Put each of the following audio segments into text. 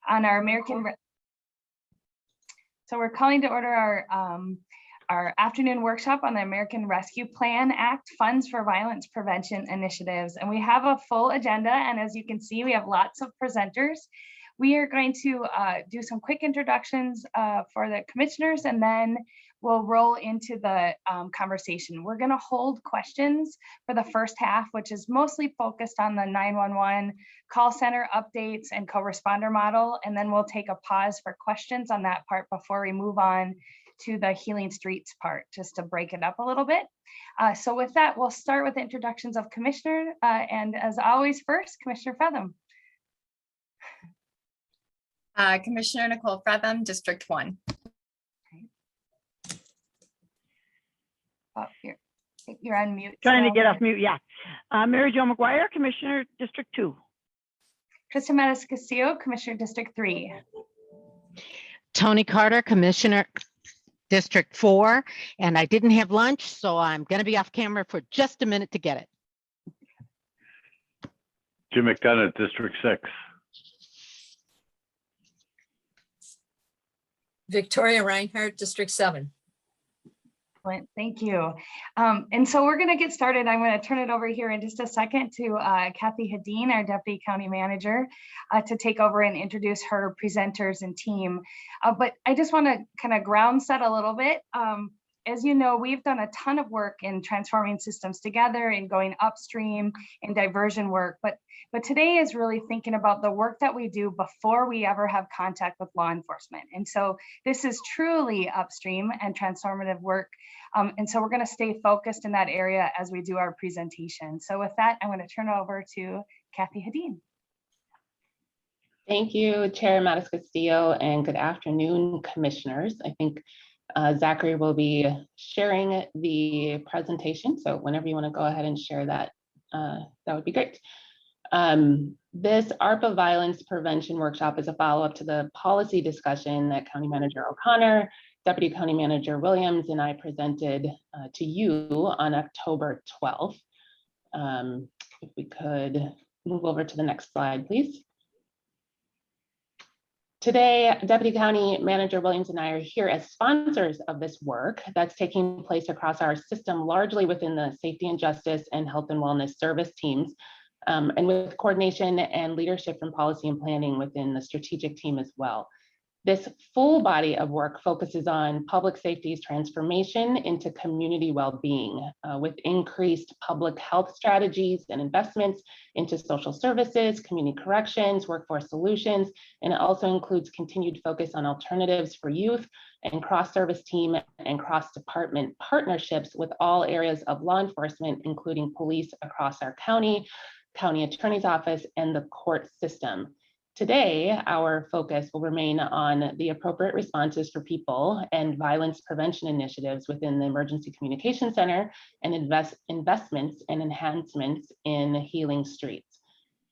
on our So we're calling to order our afternoon workshop on the American Rescue Plan Act Funds for Violence Prevention Initiatives. And we have a full agenda. And as you can see, we have lots of presenters. We are going to do some quick introductions for the commissioners, and then we'll roll into the conversation. We're going to hold questions for the first half, which is mostly focused on the 911 call center updates and co-responder model. And then we'll take a pause for questions on that part before we move on to the Healing Streets part, just to break it up a little bit. So with that, we'll start with the introductions of Commissioner. And as always, first, Commissioner Fretham. Commissioner Nicole Fretham, District 1. Oh, you're on mute. Trying to get off mute, yeah. Mary Jo McGuire, Commissioner, District 2. Krista Metis Castillo, Commissioner, District 3. Tony Carter, Commissioner, District 4. And I didn't have lunch, so I'm going to be off camera for just a minute to get it. Jim McDonough, District 6. Victoria Reinhardt, District 7. Thank you. And so we're going to get started. I'm going to turn it over here in just a second to Kathy Hadeen, our Deputy County Manager, to take over and introduce her presenters and team. But I just want to kind of ground set a little bit. As you know, we've done a ton of work in transforming systems together and going upstream in diversion work. But today is really thinking about the work that we do before we ever have contact with law enforcement. And so this is truly upstream and transformative work. And so we're going to stay focused in that area as we do our presentation. So with that, I'm going to turn it over to Kathy Hadeen. Thank you, Chair Metis Castillo, and good afternoon, commissioners. I think Zachary will be sharing the presentation. So whenever you want to go ahead and share that, that would be great. This ARPA violence prevention workshop is a follow-up to the policy discussion that County Manager O'Connor, Deputy County Manager Williams, and I presented to you on October 12th. If we could move over to the next slide, please. Today, Deputy County Manager Williams and I are here as sponsors of this work that's taking place across our system, largely within the safety and justice and health and wellness service teams, and with coordination and leadership from policy and planning within the strategic team as well. This full body of work focuses on public safety's transformation into community well-being with increased public health strategies and investments into social services, community corrections, workforce solutions, and it also includes continued focus on alternatives for youth and cross-service team and cross-department partnerships with all areas of law enforcement, including police across our county attorney's office, and the court system. Today, our focus will remain on the appropriate responses for people and violence prevention initiatives within the Emergency Communication Center and investments and enhancements in Healing Streets.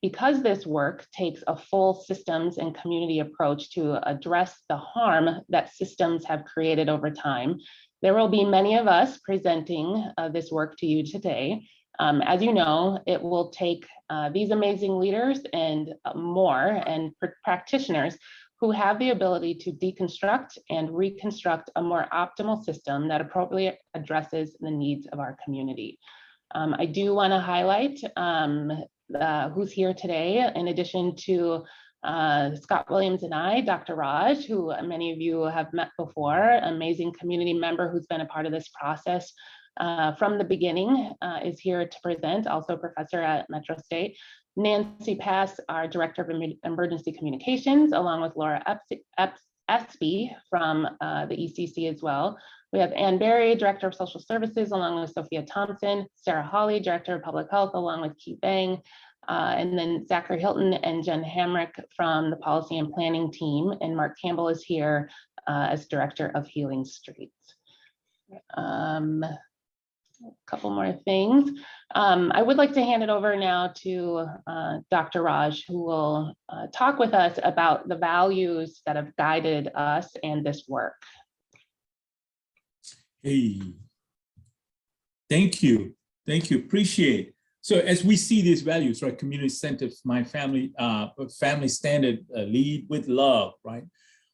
Because this work takes a full systems and community approach to address the harm that systems have created over time, there will be many of us presenting this work to you today. As you know, it will take these amazing leaders and more and practitioners who have the ability to deconstruct and reconstruct a more optimal system that appropriately addresses the needs of our community. I do want to highlight who's here today, in addition to Scott Williams and I, Dr. Raj, who many of you have met before, amazing community member who's been a part of this process from the beginning, is here to present, also professor at Metro State. Nancy Pass, our Director of Emergency Communications, along with Laura Espy from the ECC as well. We have Ann Berry, Director of Social Services, along with Sophia Thompson, Sarah Hawley, Director of Public Health, along with Keith Bang, and then Zachary Hilton and Jen Hamrick from the Policy and Planning team, and Mark Campbell is here as Director of Healing Streets. A couple more things. I would like to hand it over now to Dr. Raj, who will talk with us about the values that have guided us and this work. Hey, thank you, appreciate. So as we see these values, right, community centered, my family, family standard, lead with love, right?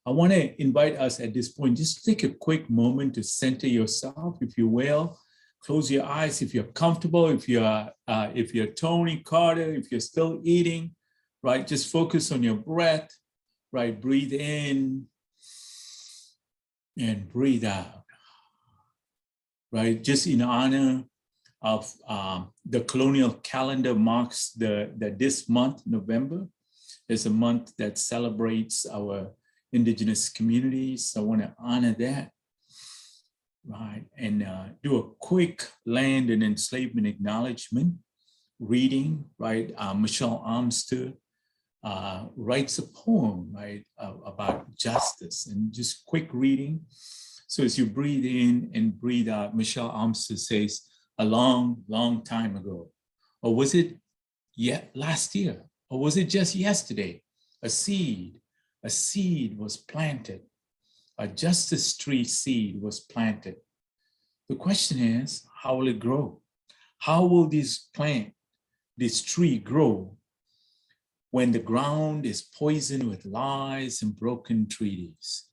I want to invite us at this point, just take a quick moment to center yourself, if you will. Close your eyes if you're comfortable, if you're Tony Carter, if you're still eating, right? Just focus on your breath, right? Breathe in and breathe out, right? Just in honor of the colonial calendar marks this month, November, is a month that celebrates our indigenous communities. I want to honor that, right? And do a quick land and enslavement acknowledgement reading, right? Michelle Armstead writes a poem, right, about justice, and just quick reading. So as you breathe in and breathe out, Michelle Armstead says, a long, long time ago, or was it yet last year, or was it just yesterday? A seed was planted. A justice tree seed was planted. The question is, how will it grow? How will this tree grow when the ground is poisoned with lies and broken treaties?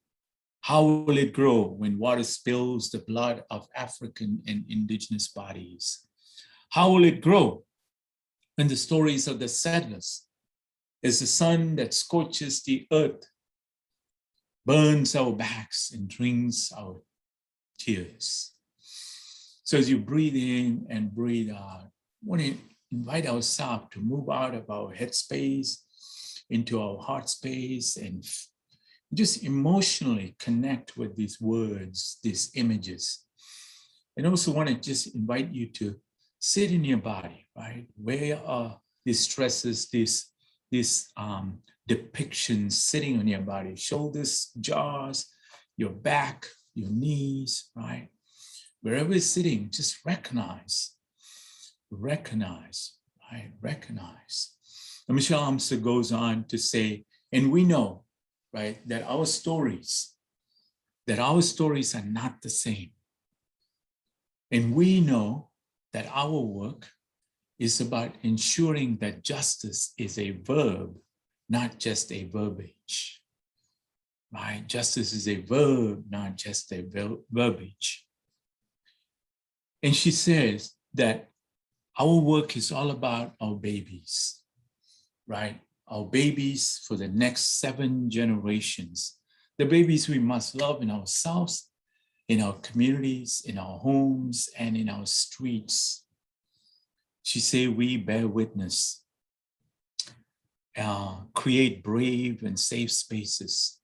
How will it grow when water spills the blood of African and indigenous bodies? How will it grow when the stories of the settlers is the sun that scorches the earth, burns our backs and drinks our tears? So as you breathe in and breathe out, I want to invite ourselves to move out of our head space into our heart space and just emotionally connect with these words, these images. And also want to just invite you to sit in your body, right? Where are these stresses, these depictions sitting on your body? Shoulders, jaws, your back, your knees, right? Wherever it's sitting, just recognize, right? Recognize. And Michelle Armstead goes on to say, and we know, right, that our stories are not the same. And we know that our work is about ensuring that justice is a verb, not just a verbiage, right? Justice is a verb, not just a verbiage. And she says that our work is all about our babies, right? Our babies for the next 7 generations, the babies we must love in ourselves, in our communities, in our homes, and in our streets. She said, we bear witness, create brave and safe spaces.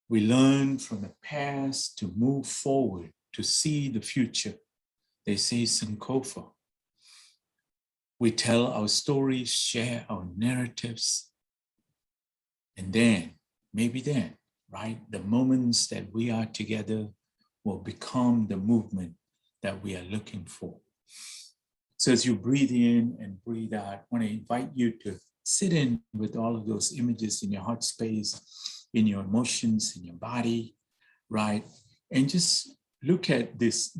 We learn from the past to move forward, to see the future. They say Sankofa. We tell our stories, share our narratives, and then, maybe then, right, the moments that we are together will become the movement that we are looking for. So as you breathe in and breathe out, I want to invite you to sit in with all of those images in your heart space, in your emotions, in your body, right? And just look at this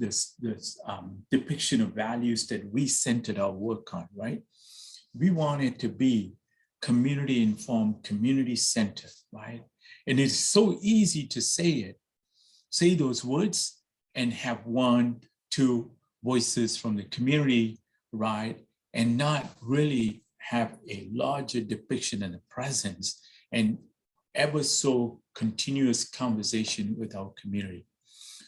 depiction of values that we centered our work on, right? We want it to be community informed, community centered, right? And it's so easy to say those words and have 1, 2 voices from the community, right? And not really have a larger depiction and a presence and ever so continuous conversation with our community.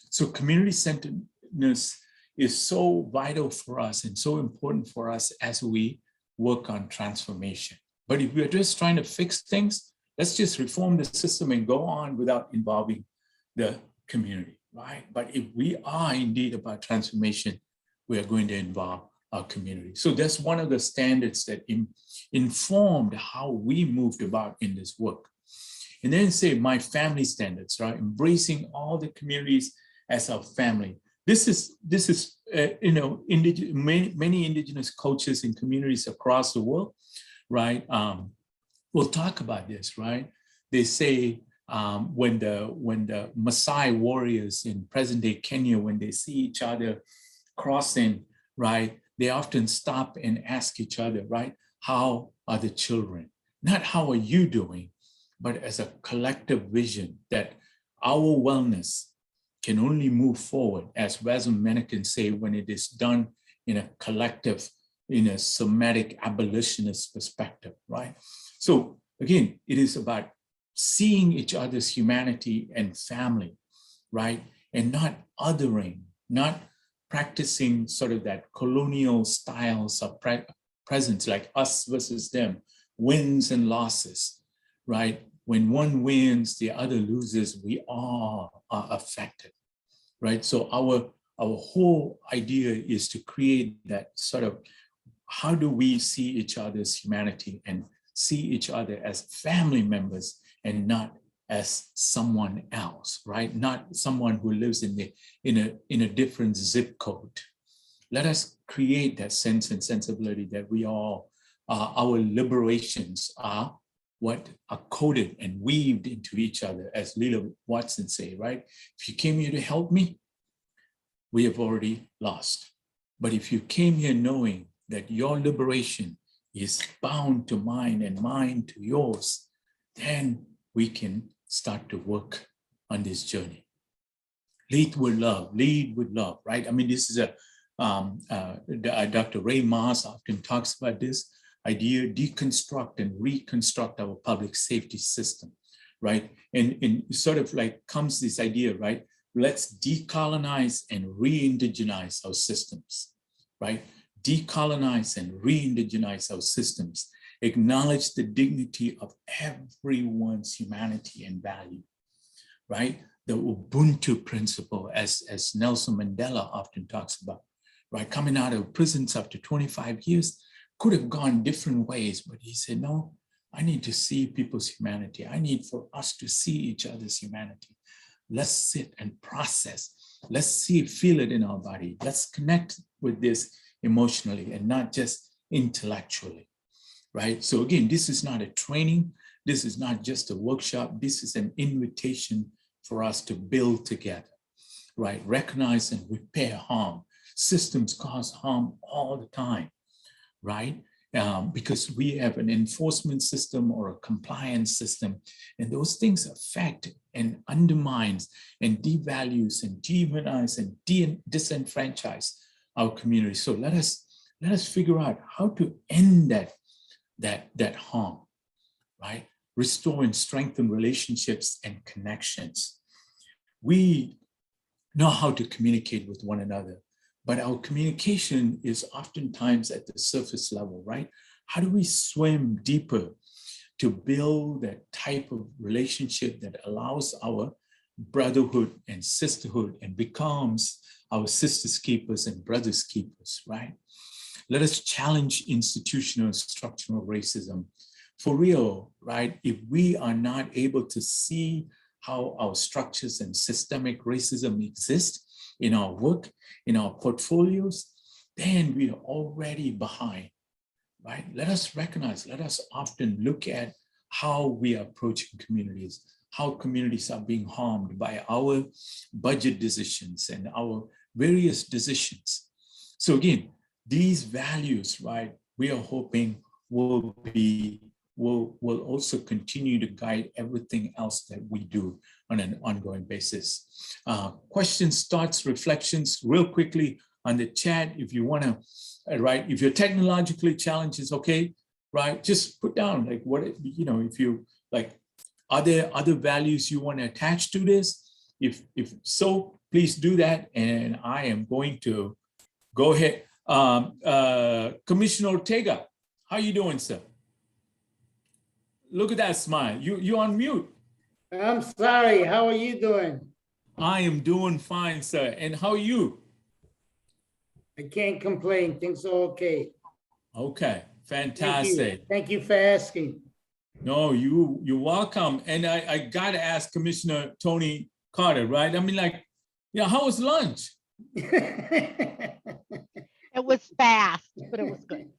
So community centeredness is so vital for us and so important for us as we work on transformation. But if we're just trying to fix things, let's just reform the system and go on without involving the community, right? But if we are indeed about transformation, we are going to involve our community. So that's one of the standards that informed how we moved about in this work. And then say my family standards, right? Embracing all the communities as our family. This is many indigenous cultures and communities across the world, right? We'll talk about this, right? They say when the Maasai warriors in present day Kenya, when they see each other crossing, right? they often stop and ask each other, right? How are the children? Not how are you doing, but as a collective vision that our wellness can only move forward, as Wazam Mencken say, when it is done in a collective, in a somatic abolitionist perspective, right? So again, it is about seeing each other's humanity and family, right? And not othering, not practicing sort of that colonial styles of presence, like us versus them, wins and losses, right? When one wins, the other loses, we all are affected, right? So our whole idea is to create that sort of, how do we see each other's humanity and see each other as family members and not as someone else, right? Not someone who lives in a different zip code. Let us create that sense and sensibility that we all, our liberations are what are coded and weaved into each other, as Lila Watson say, right? If you came here to help me, we have already lost. But if you came here knowing that your liberation is bound to mine and mine to yours, then we can start to work on this journey. Lead with love, right? I mean, this is Dr. Ray Maas often talks about this idea, deconstruct and reconstruct our public safety system, right? And sort of like comes this idea, right? Let's decolonize and re-indigenize our systems, right? Decolonize and re-indigenize our systems. Acknowledge the dignity of everyone's humanity and value, right? The Ubuntu principle, as Nelson Mandela often talks about, right? Coming out of prisons after 25 years, could have gone different ways, but he said, no, I need to see people's humanity. I need for us to see each other's humanity. Let's sit and process. Let's see, feel it in our body. Let's connect with this emotionally and not just intellectually, right? So again, this is not a training. This is not just a workshop. This is an invitation for us to build together, right? Recognize and repair harm. Systems cause harm all the time, right? Because we have an enforcement system or a compliance system, and those things affect and undermines and devalues and dehumanize and disenfranchise our community. So let us figure out how to end that harm, right? Restore and strengthen relationships and connections. We know how to communicate with one another, but our communication is oftentimes at the surface level, right? How do we swim deeper to build that type of relationship that allows our brotherhood and sisterhood and becomes our sisters keepers and brothers keepers, right? Let us challenge institutional and structural racism. For real, right? If we are not able to see how our structures and systemic racism exist in our work, in our portfolios, then we are already behind, right? Let us recognize, let us often look at how we are approaching communities, how communities are being harmed by our budget decisions and our various decisions. So again, these values, right, we are hoping will also continue to guide everything else that we do on an ongoing basis. Questions, thoughts, reflections, real quickly on the chat. If you want to, right, if you're technologically challenged, it's okay, right? Just put down like what, if you like, are there other values you want to attach to this? If so, please do that. And I am going to go ahead. Commissioner Ortega, how you doing, sir? Look at that smile. You on mute. I'm sorry. How are you doing? I am doing fine, sir. And how are you? I can't complain. Things are okay. Okay, fantastic. Thank you for asking. No, you're welcome. And I gotta ask Commissioner Tony Carter, right? I mean, like, yeah, how was lunch? It was fast, but it was good.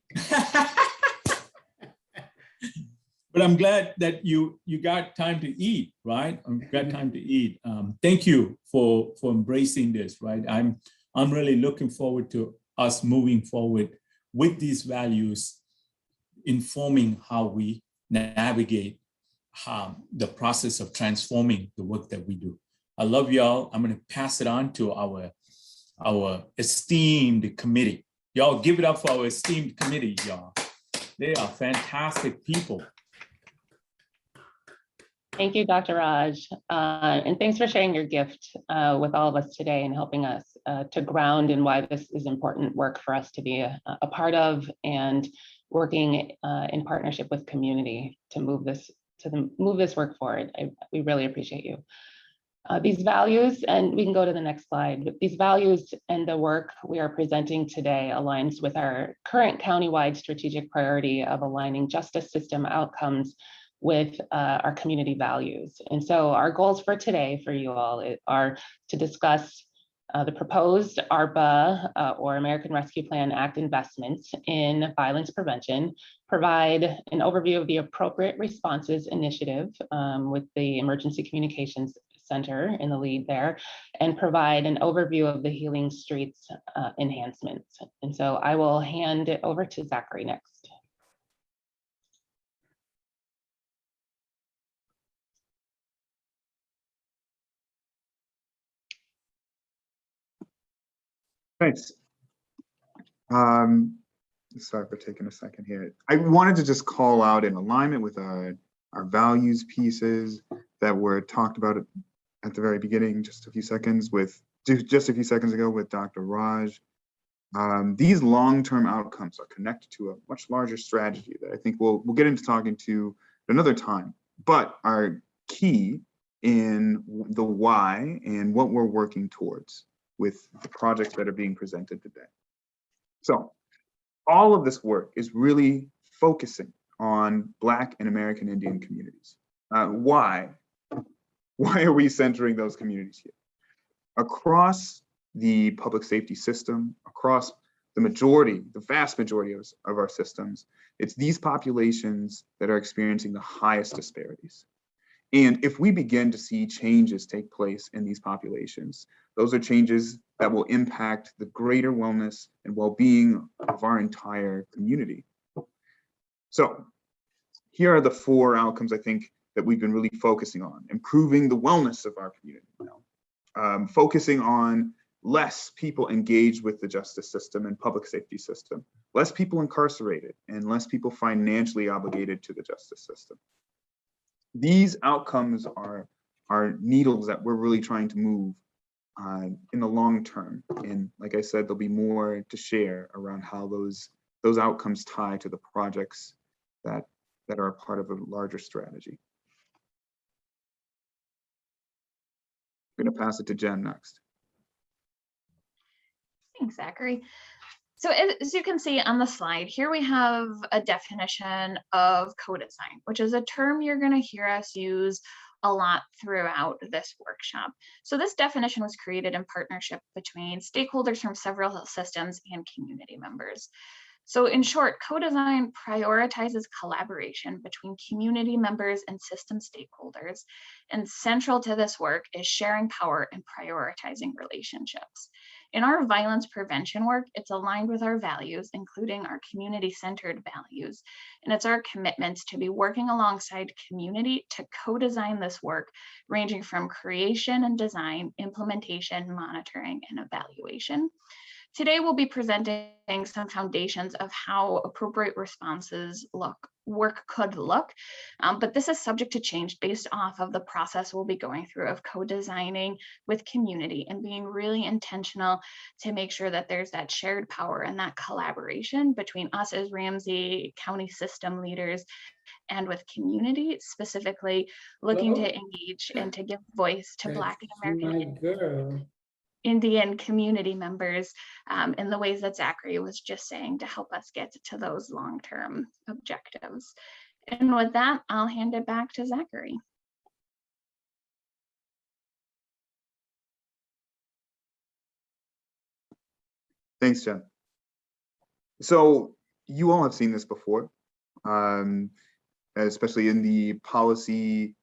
But I'm glad that you got time to eat, right? Got time to eat. Thank you for embracing this, right? I'm really looking forward to us moving forward with these values, informing how we navigate the process of transforming the work that we do. I love y'all. I'm going to pass it on to our esteemed committee. Y'all give it up for our esteemed committee, y'all. They are fantastic people. Thank you, Dr. Raj. And thanks for sharing your gift with all of us today and helping us to ground in why this is important work for us to be a part of and working in partnership with community to move this work forward. We really appreciate you. These values, and we can go to the next slide, but these values and the work we are presenting today aligns with our current countywide strategic priority of aligning justice system outcomes with our community values. And so our goals for today for you all are to discuss the proposed ARPA or American Rescue Plan Act investments in violence prevention, provide an overview of the appropriate responses initiative with the Emergency Communications Center in the lead there, and provide an overview of the Healing Streets enhancements. And so I will hand it over to Zachary next. Thanks. Sorry for taking a second here. I wanted to just call out in alignment with our values pieces that were talked about at the very beginning, just a few seconds ago with Dr. Raj. These long-term outcomes are connected to a much larger strategy that I think we'll get into talking to another time, but are key in the why and what we're working towards with the projects that are being presented today. So all of this work is really focusing on Black and American Indian communities. Why are we centering those communities here? Across the public safety system, across the vast majority of our systems, it's these populations that are experiencing the highest disparities. And if we begin to see changes take place in these populations, those are changes that will impact the greater wellness and well-being of our entire community. So here are the 4 outcomes I think that we've been really focusing on: improving the wellness of our community, focusing on less people engaged with the justice system and public safety system, less people incarcerated, and less people financially obligated to the justice system. These outcomes are needles that we're really trying to move in the long term. And like I said, there'll be more to share around how those outcomes tie to the projects that are a part of a larger strategy. I'm going to pass it to Jen next. Thanks, Zachary. So as you can see on the slide, here we have a definition of co-design, which is a term you're going to hear us use a lot throughout this workshop. So this definition was created in partnership between stakeholders from several systems and community members. So in short, co-design prioritizes collaboration between community members and system stakeholders. And central to this work is sharing power and prioritizing relationships. In our violence prevention work, it's aligned with our values, including our community-centered values. And it's our commitments to be working alongside community to co-design this work, ranging from creation and design, implementation, monitoring, and evaluation. Today, we'll be presenting some foundations of how appropriate responses work could look, but this is subject to change based off of the process we'll be going through of co-designing with community and being really intentional to make sure that there's that shared power and that collaboration between us as Ramsey County system leaders and with community, specifically looking to engage and to give voice to Black and American Indian community members in the ways that Zachary was just saying to help us get to those long-term objectives. And with that, I'll hand it back to Zachary. Thanks, Jen. So you all have seen this before, especially in the policy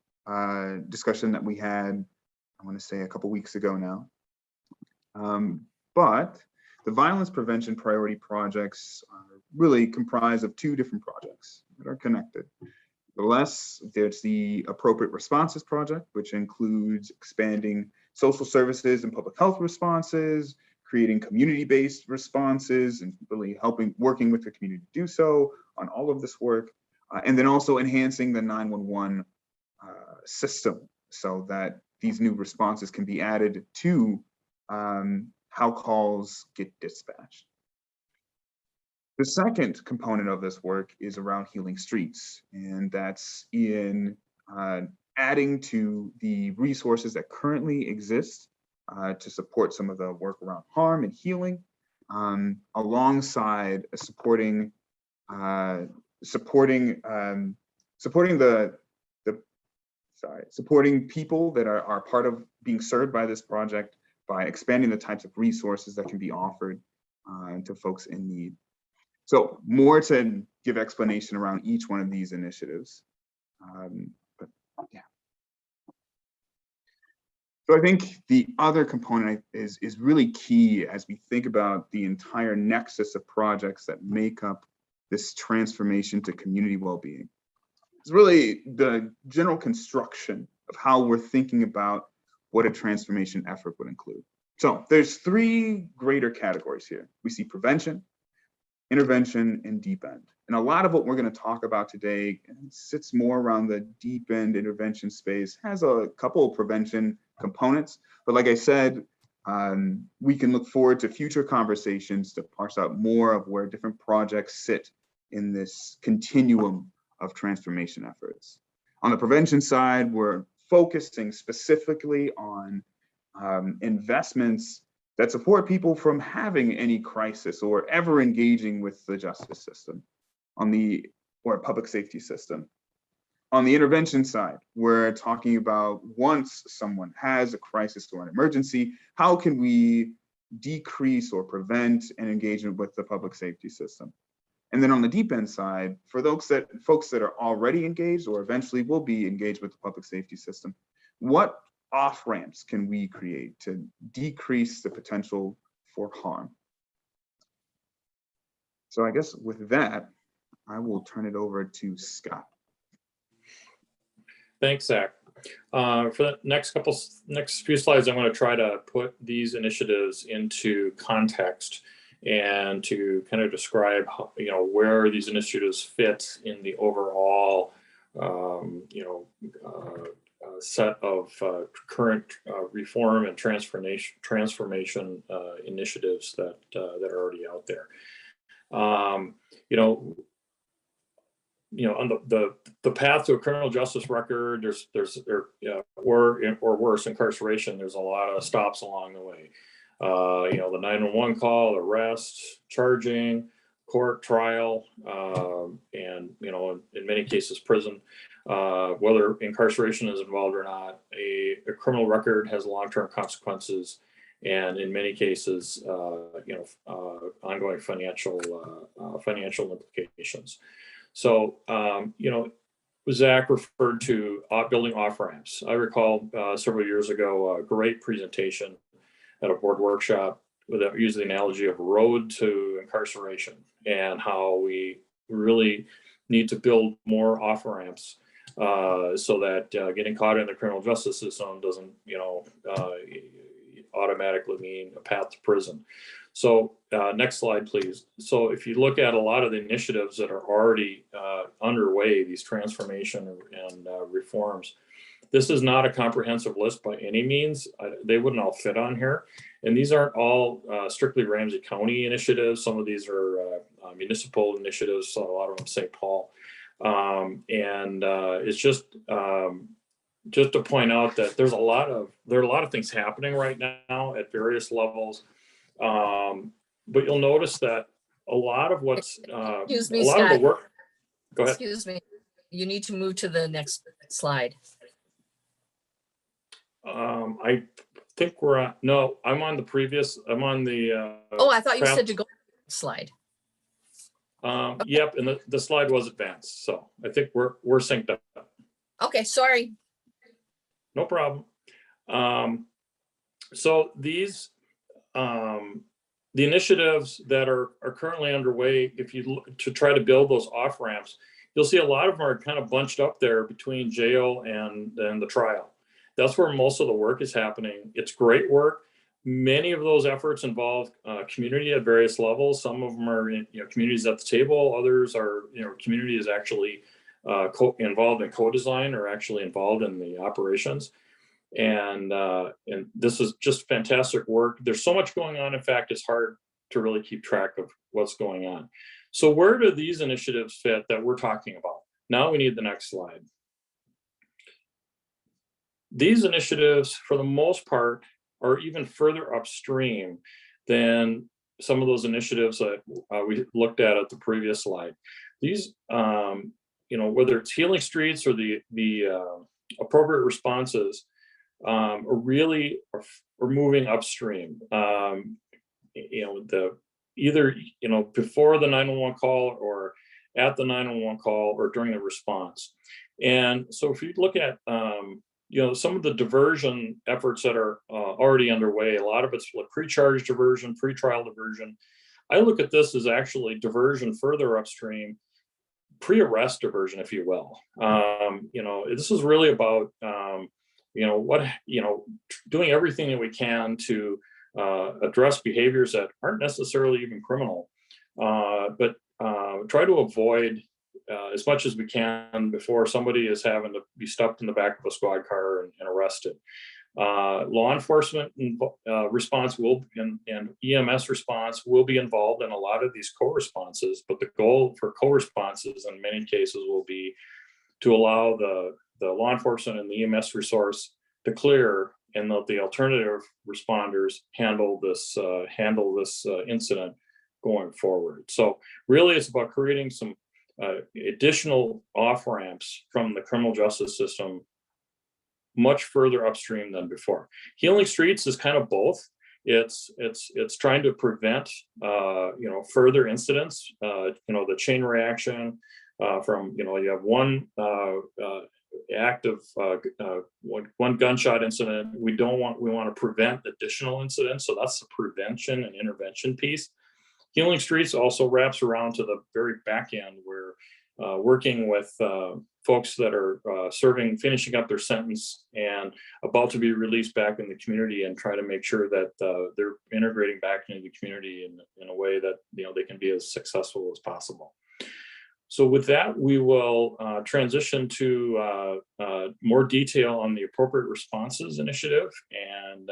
discussion that we had, I want to say a couple weeks ago now. But the violence prevention priority projects are really comprised of two different projects that are connected. There's the appropriate responses project, which includes expanding social services and public health responses, creating community-based responses, and really working with the community to do so on all of this work. And then also enhancing the 911 system so that these new responses can be added to how calls get dispatched. The second component of this work is around healing streets, and that's in adding to the resources that currently exist to support some of the work around harm and healing, alongside supporting people that are part of being served by this project by expanding the types of resources that can be offered to folks in need. So more to give explanation around each one of these initiatives. But yeah. So I think the other component is really key as we think about the entire nexus of projects that make up this transformation to community well-being. It's really the general construction of how we're thinking about what a transformation effort would include. So there's three greater categories here. We see prevention, intervention, and deep end. And a lot of what we're going to talk about today sits more around the deep end intervention space, has a couple of prevention components. But like I said, we can look forward to future conversations to parse out more of where different projects sit in this continuum of transformation efforts. On the prevention side, we're focusing specifically on investments that support people from having any crisis or ever engaging with the justice system or public safety system. On the intervention side, we're talking about once someone has a crisis or an emergency, how can we decrease or prevent an engagement with the public safety system? And then on the deep end side, for folks that are already engaged or eventually will be engaged with the public safety system, what off-ramps can we create to decrease the potential for harm? So I guess with that, I will turn it over to Scott. Thanks, Zach. For the next few slides, I'm going to try to put these initiatives into context and to kind of describe how, where these initiatives fit in the overall, set of current reform and transformation initiatives that are already out there. On the path to a criminal justice record, or worse, incarceration. There's a lot of stops along the way. The 911 call, arrest, charging, court, trial, and in many cases prison. Whether incarceration is involved or not, a criminal record has long-term consequences, and in many cases, ongoing financial implications. So, Zach referred to building off-ramps. I recall several years ago a great presentation at a board workshop that used the analogy of road to incarceration and how we really need to build more off-ramps so that getting caught in the criminal justice system doesn't, automatically mean a path to prison. So next slide, please. So if you look at a lot of the initiatives that are already underway, these transformation and reforms, this is not a comprehensive list by any means. They wouldn't all fit on here. And these aren't all strictly Ramsey County initiatives. Some of these are municipal initiatives, so a lot of them St. Paul. It's just to point out that there are a lot of things happening right now at various levels. But you'll notice that a lot of what's Excuse me, a lot Scott. of the work. Go ahead. Excuse me. You need to move to the next slide. I think we're on. No, I'm on the previous. I'm on the. Oh, I thought you said to go to the next slide. Yep, and the slide was advanced, so I think we're synced up. Okay, sorry. No problem. So these the initiatives that are currently underway, if you look to try to build those off ramps, you'll see a lot of them are kind of bunched up there between jail and the trial. That's where most of the work is happening. It's great work. Many of those efforts involve community at various levels. Some of them are communities at the table. Others are communities actually involved in co-design or actually involved in the operations. And this is just fantastic work. There's so much going on. In fact, it's hard to really keep track of what's going on. So where do these initiatives fit that we're talking about? Now we need the next slide. These initiatives, for the most part, are even further upstream than some of those initiatives that we looked at the previous slide. These, whether it's Healing Streets or the appropriate responses, are moving upstream. Either before the 911 call or at the 911 call or during the response. And so if you look at some of the diversion efforts that are already underway, a lot of it's pre-charge diversion, pre-trial diversion. I look at this as actually diversion further upstream, pre-arrest diversion, if you will. This is really about doing everything that we can to address behaviors that aren't necessarily even criminal, but try to avoid as much as we can before somebody is having to be stuffed in the back of a squad car and arrested. Law enforcement response and EMS response will be involved in a lot of these co-responses, but the goal for co-responses in many cases will be to allow the law enforcement and the EMS resource to clear, and that the alternative responders handle this incident going forward. So really it's about creating some additional off-ramps from the criminal justice system much further upstream than before. Healing Streets is kind of both. It's trying to prevent further incidents, the chain reaction from you have one active one gunshot incident. We want to prevent additional incidents. So that's the prevention and intervention piece. Healing Streets also wraps around to the very back end where working with folks that are finishing up their sentence and about to be released back in the community, and try to make sure that they're integrating back into the community in a way that they can be as successful as possible. So with that, we will transition to more detail on the appropriate responses initiative, and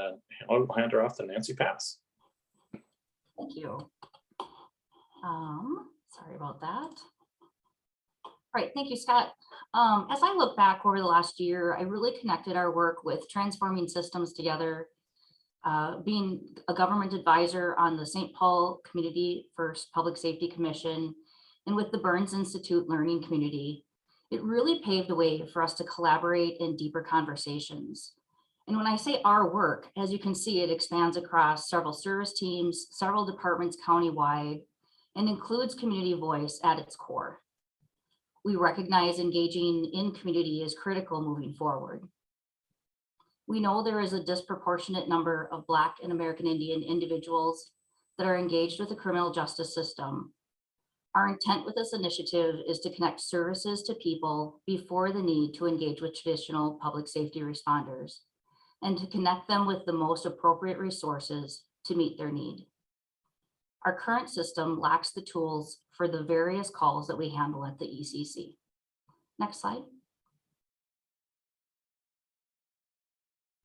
I'll hand her off to Nancy Pass. Thank you. Sorry about that. All right, thank you, Scott. As I look back over the last year, I really connected our work with Transforming Systems Together, being a government advisor on the St. Paul Community First Public Safety Commission, and with the Burns Institute Learning Community. It really paved the way for us to collaborate in deeper conversations. And when I say our work, as you can see, it expands across several service teams, several departments countywide, and includes community voice at its core. We recognize engaging in community is critical moving forward. We know there is a disproportionate number of Black and American Indian individuals that are engaged with the criminal justice system. Our intent with this initiative is to connect services to people before the need to engage with traditional public safety responders, and to connect them with the most appropriate resources to meet their need. Our current system lacks the tools for the various calls that we handle at the ECC. Next slide.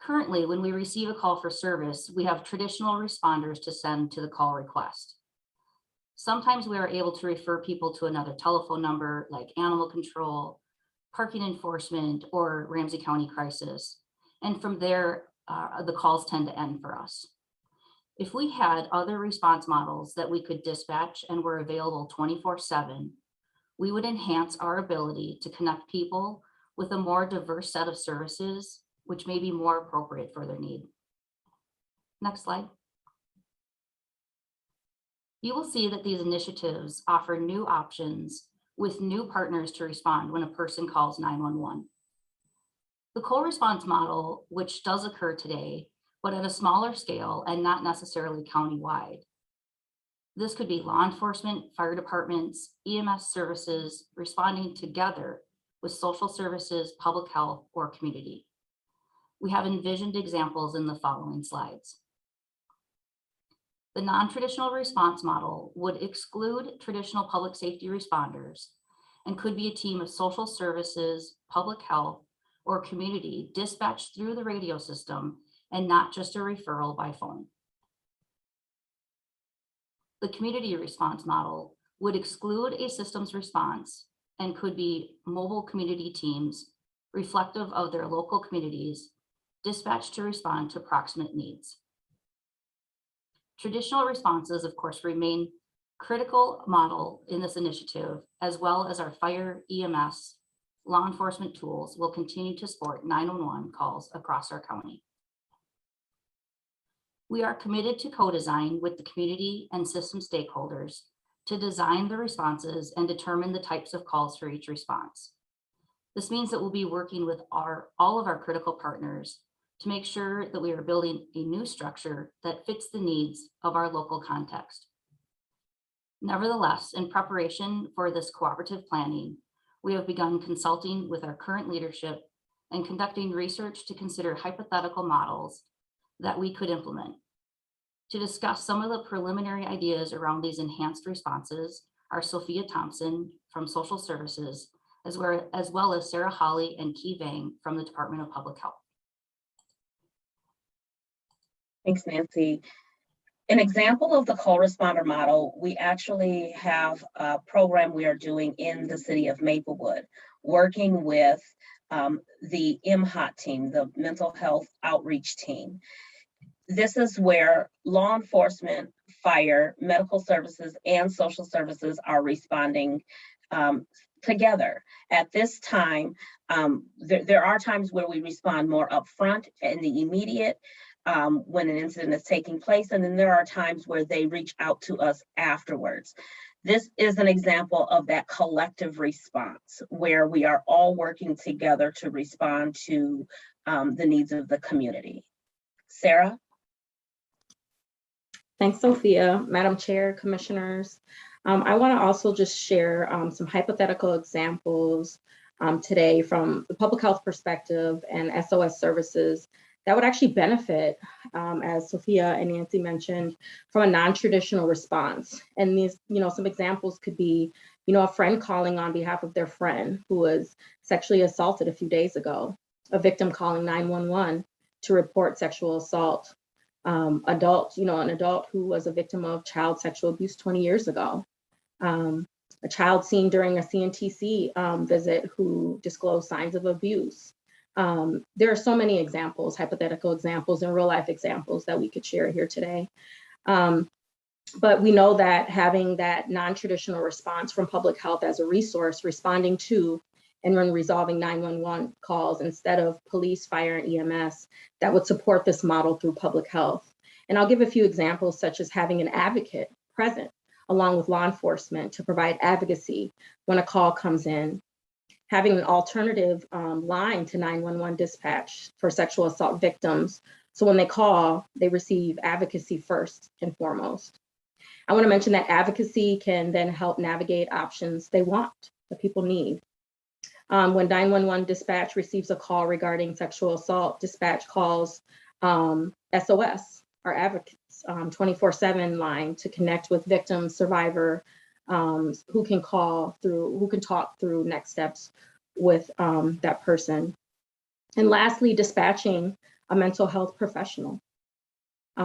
Currently, when we receive a call for service, we have traditional responders to send to the call request. Sometimes we are able to refer people to another telephone number like animal control, parking enforcement, or Ramsey County crisis. And from there, the calls tend to end for us. If we had other response models that we could dispatch and were available 24/7, we would enhance our ability to connect people with a more diverse set of services, which may be more appropriate for their need. Next slide. You will see that these initiatives offer new options with new partners to respond when a person calls 911. The co-response model, which does occur today, but at a smaller scale and not necessarily countywide, This could be law enforcement, fire departments, EMS services responding together with social services, public health, or community. We have envisioned examples in the following slides. The non-traditional response model would exclude traditional public safety responders and could be a team of social services, public health, or community dispatched through the radio system and not just a referral by phone. The community response model would exclude a systems response and could be mobile community teams reflective of their local communities dispatched to respond to proximate needs. Traditional responses, of course, remain critical model in this initiative, as well as our fire, EMS, law enforcement tools will continue to support 911 calls across our county. We are committed to co-design with the community and system stakeholders to design the responses and determine the types of calls for each response. This means that we'll be working with all of our critical partners to make sure that we are building a new structure that fits the needs of our local context. Nevertheless, in preparation for this cooperative planning, we have begun consulting with our current leadership and conducting research to consider hypothetical models that we could implement. To discuss some of the preliminary ideas around these enhanced responses are Sophia Thompson from Social Services, as well as Sarah Holly and Key Vang from the Department of Public Health. Thanks, Nancy. An example of the call responder model, we actually have a program we are doing in the city of Maplewood, working with the MHOT team, the mental health outreach team. This is where law enforcement, fire, medical services, and social services are responding together. At this time, there are times where we respond more upfront in the immediate, when an incident is taking place, and then there are times where they reach out to us afterwards. This is an example of that collective response where we are all working together to respond to the needs of the community. Sarah? Thanks, Sophia. Madam Chair, Commissioners. I want to also just share some hypothetical examples today from the public health perspective and SOS services that would actually benefit, as Sophia and Nancy mentioned, from a non-traditional response. And these, some examples could be, a friend calling on behalf of their friend who was sexually assaulted a few days ago, a victim calling 911 to report sexual assault, an adult who was a victim of child sexual abuse 20 years ago, a child seen during a CNTC visit who disclosed signs of abuse. There are so many examples, hypothetical examples and real life examples that we could share here today. But we know that having that non-traditional response from public health as a resource, responding to and when resolving 911 calls instead of police, fire, and EMS, that would support this model through public health. And I'll give a few examples, such as having an advocate present along with law enforcement to provide advocacy when a call comes in, having an alternative line to 911 dispatch for sexual assault victims. So when they call, they receive advocacy first and foremost. I want to mention that advocacy can then help navigate options they want, that people need. When 911 dispatch receives a call regarding sexual assault, dispatch calls SOS, our advocates 24/7 line to connect with victim, survivor, who can talk through next steps with that person. And lastly, dispatching a mental health professional.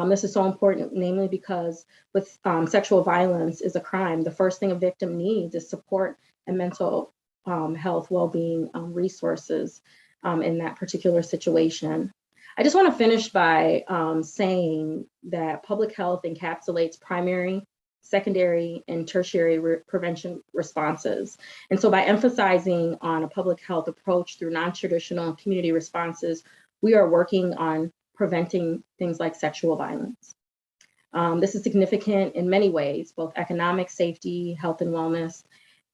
This is so important, namely because with sexual violence is a crime, the first thing a victim needs is support and mental health well-being resources in that particular situation. I just want to finish by saying that public health encapsulates primary, secondary, and tertiary prevention responses. And so by emphasizing on a public health approach through non-traditional community responses, we are working on preventing things like sexual violence. This is significant in many ways, both economic, safety, health and wellness,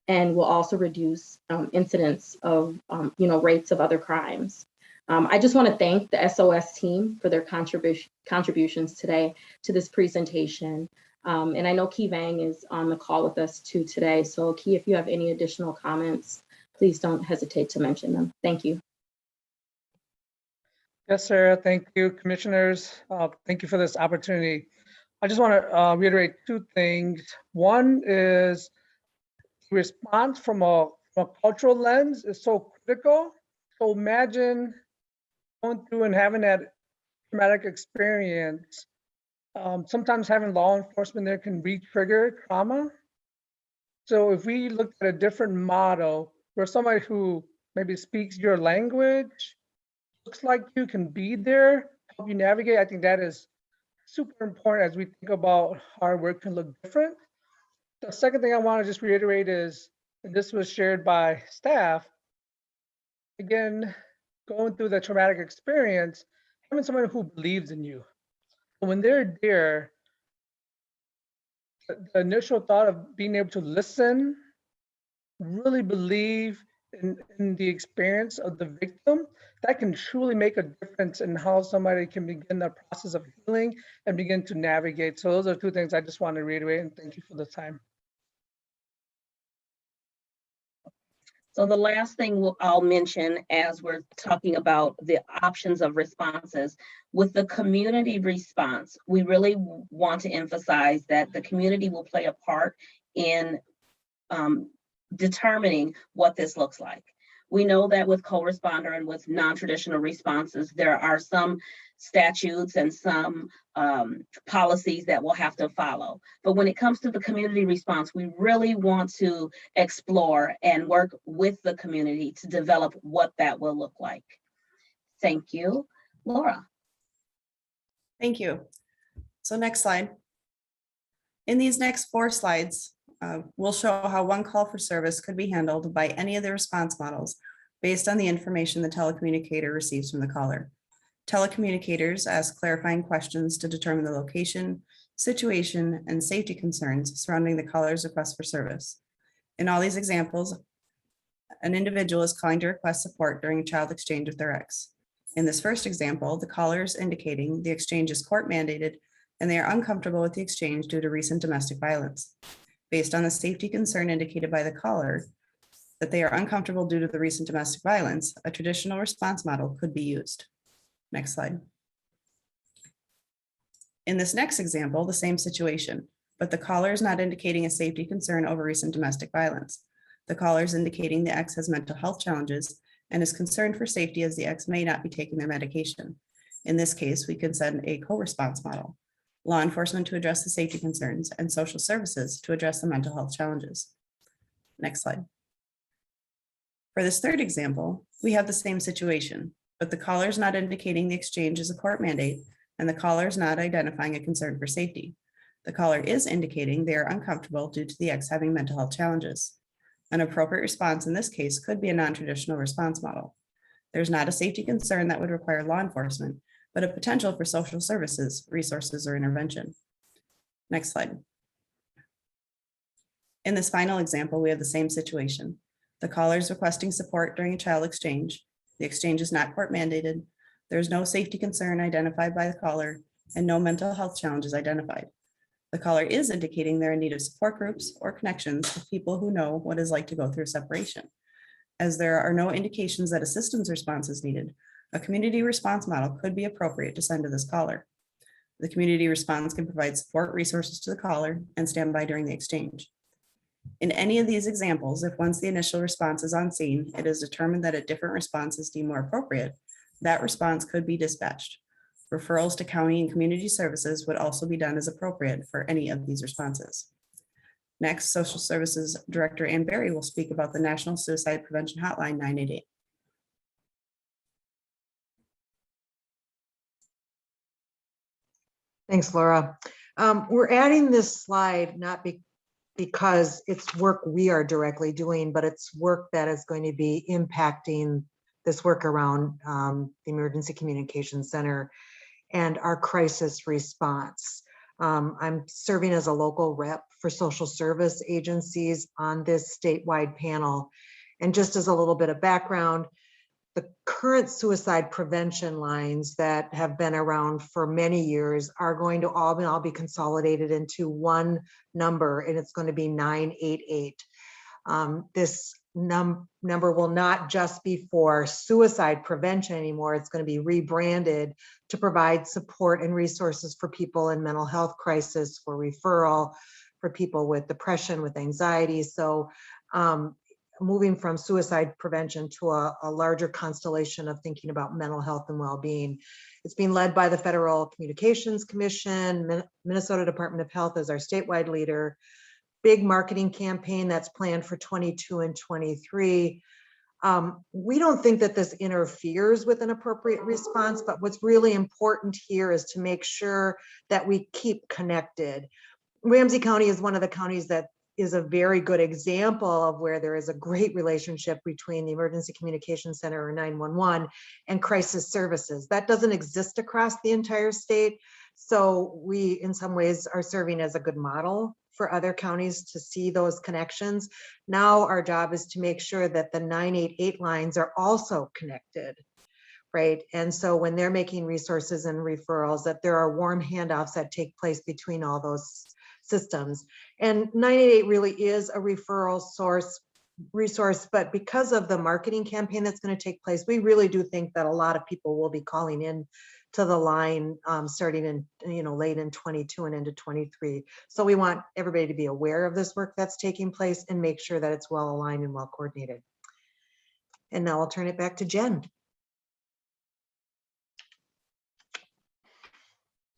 and will also reduce incidents of rates of other crimes. I just want to thank the SOS team for their contributions today to this presentation. And I know Key Vang is on the call with us too today. So Key, if you have any additional comments, please don't hesitate to mention them. Thank you. Yes, sir. Thank you, commissioners. Thank you for this opportunity. I just want to reiterate two things. One is response from a cultural lens is so critical. So imagine going through and having that traumatic experience. Sometimes having law enforcement there can re-trigger trauma. So if we look at a different model where somebody who maybe speaks your language, looks like you can be there, help you navigate, I think that is super important as we think about how our work can look different. The second thing I want to just reiterate is, and this was shared by staff, again, going through the traumatic experience, having someone who believes in you. When they're there, the initial thought of being able to listen, really believe in the experience of the victim, that can truly make a difference in how somebody can begin the process of healing and begin to navigate. So those are two things I just want to reiterate, and thank you for the time. So the last thing I'll mention as we're talking about the options of responses, with the community response, we really want to emphasize that the community will play a part in determining what this looks like. We know that with co-responder and with non-traditional responses, there are some statutes and some policies that we'll have to follow. But when it comes to the community response, we really want to explore and work with the community to develop what that will look like. Thank you. Laura. Thank you. So next slide. In these next 4 slides, we'll show how one call for service could be handled by any of the response models based on the information the telecommunicator receives from the caller. Telecommunicators ask clarifying questions to determine the location, situation, and safety concerns surrounding the caller's request for service. In all these examples, an individual is calling to request support during a child exchange with their ex. In this first example, the caller is indicating the exchange is court mandated and they are uncomfortable with the exchange due to recent domestic violence. Based on the safety concern indicated by the caller that they are uncomfortable due to the recent domestic violence, a traditional response model could be used. Next slide. In this next example, the same situation, but the caller is not indicating a safety concern over recent domestic violence. The caller is indicating the ex has mental health challenges and is concerned for safety as the ex may not be taking their medication. In this case, we could send a co-response model, law enforcement to address the safety concerns, and social services to address the mental health challenges. Next slide. For this third example, we have the same situation, but the caller is not indicating the exchange is a court mandate, and the caller is not identifying a concern for safety. The caller is indicating they are uncomfortable due to the ex having mental health challenges. An appropriate response in this case could be a non-traditional response model. There's not a safety concern that would require law enforcement, but a potential for social services, resources, or intervention. Next slide. In this final example, we have the same situation. The caller is requesting support during a child exchange. The exchange is not court mandated. There's no safety concern identified by the caller and no mental health challenges identified. The caller is indicating they're in need of support groups or connections with people who know what it's like to go through separation. As there are no indications that a systems response is needed, a community response model could be appropriate to send to this caller. The community response can provide support resources to the caller and stand by during the exchange. In any of these examples, if once the initial response is on scene, it is determined that a different response is deemed more appropriate, that response could be dispatched. Referrals to county and community services would also be done as appropriate for any of these responses. Next, Social Services Director Ann Berry will speak about the National Suicide Prevention Hotline 988. Thanks, Laura. We're adding this slide not because it's work we are directly doing, but it's work that is going to be impacting this work around the Emergency Communications Center and our crisis response. I'm serving as a local rep for social service agencies on this statewide panel. And just as a little bit of background, the current suicide prevention lines that have been around for many years are going to all be consolidated into one number, and it's going to be 988. This number will not just be for suicide prevention anymore. It's going to be rebranded to provide support and resources for people in mental health crisis, for referral, for people with depression, with anxiety. So moving from suicide prevention to a larger constellation of thinking about mental health and well-being. It's being led by the Federal Communications Commission. Minnesota Department of Health is our statewide leader. Big marketing campaign that's planned for 22 and 23. We don't think that this interferes with an appropriate response, but what's really important here is to make sure that we keep connected. Ramsey County is one of the counties that is a very good example of where there is a great relationship between the Emergency Communication Center or 911 and crisis services. That doesn't exist across the entire state. So we, in some ways, are serving as a good model for other counties to see those connections. Now our job is to make sure that the 988 lines are also connected, right? And so when they're making resources and referrals, that there are warm handoffs that take place between all those systems. And 988 really is a referral resource, but because of the marketing campaign that's going to take place, we really do think that a lot of people will be calling in to the line starting in late in 22 and into 23. So we want everybody to be aware of this work that's taking place and make sure that it's well aligned and well coordinated. And now I'll turn it back to Jen.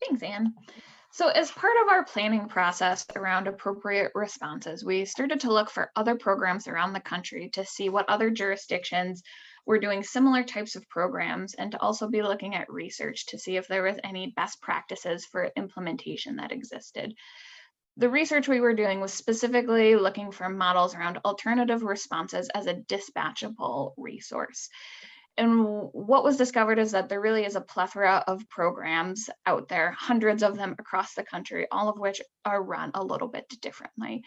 Thanks, Anne. So as part of our planning process around appropriate responses, we started to look for other programs around the country to see what other jurisdictions were doing similar types of programs, and to also be looking at research to see if there was any best practices for implementation that existed. The research we were doing was specifically looking for models around alternative responses as a dispatchable resource. And what was discovered is that there really is a plethora of programs out there, hundreds of them across the country, all of which are run a little bit differently.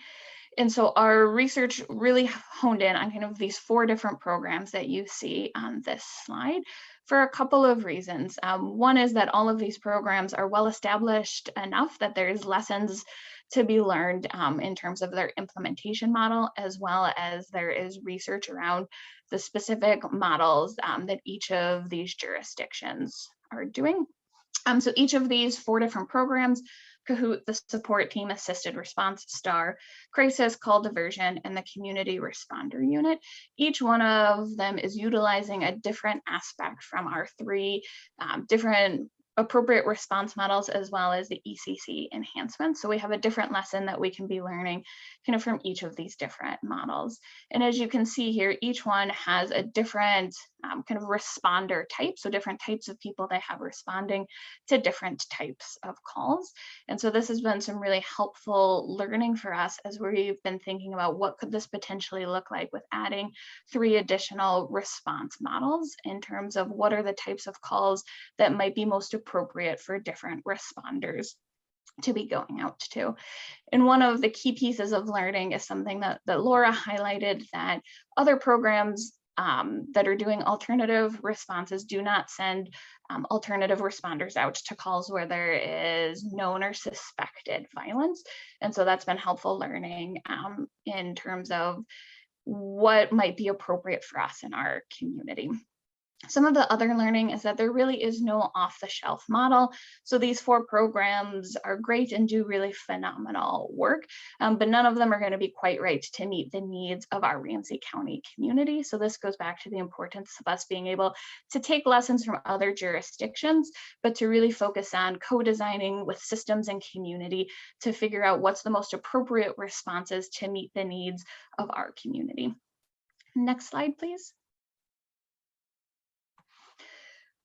And so our research really honed in on kind of these 4 different programs that you see on this slide for a couple of reasons. One is that all of these programs are well established enough that there's lessons to be learned in terms of their implementation model, as well as there is research around the specific models that each of these jurisdictions are doing. So each of these 4 different programs, Kahoot, the support team assisted response, STAR, crisis, call diversion, and the community responder unit. Each one of them is utilizing a different aspect from our 3 different appropriate response models, as well as the ECC enhancements. So we have a different lesson that we can be learning kind of from each of these different models. And as you can see here, each one has a different kind of responder type. So different types of people they have responding to different types of calls. And so this has been some really helpful learning for us as we've been thinking about what could this potentially look like with adding 3 additional response models in terms of what are the types of calls that might be most appropriate for different responders to be going out to. And one of the key pieces of learning is something that Laura highlighted, that other programs that are doing alternative responses do not send alternative responders out to calls where there is known or suspected violence. And so that's been helpful learning in terms of what might be appropriate for us in our community. Some of the other learning is that there really is no off-the-shelf model. So these 4 programs are great and do really phenomenal work, but none of them are going to be quite right to meet the needs of our Ramsey County community. So this goes back to the importance of us being able to take lessons from other jurisdictions, but to really focus on co-designing with systems and community to figure out what's the most appropriate responses to meet the needs of our community. Next slide, please.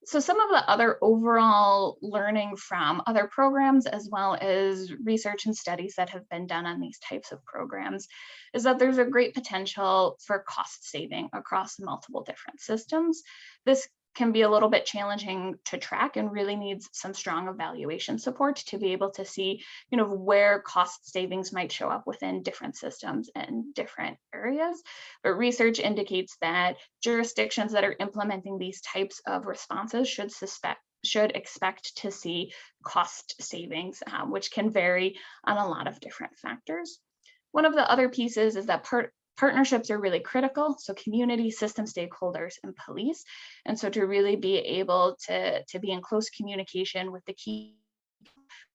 So some of the other overall learning from other programs, as well as research and studies that have been done on these types of programs, is that there's a great potential for cost saving across multiple different systems. This can be a little bit challenging to track and really needs some strong evaluation support to be able to see, where cost savings might show up within different systems and different areas. But research indicates that jurisdictions that are implementing these types of responses should expect to see cost savings, which can vary on a lot of different factors. One of the other pieces is that partnerships are really critical. So community, system stakeholders, and police. And so to really be able to be in close communication with the key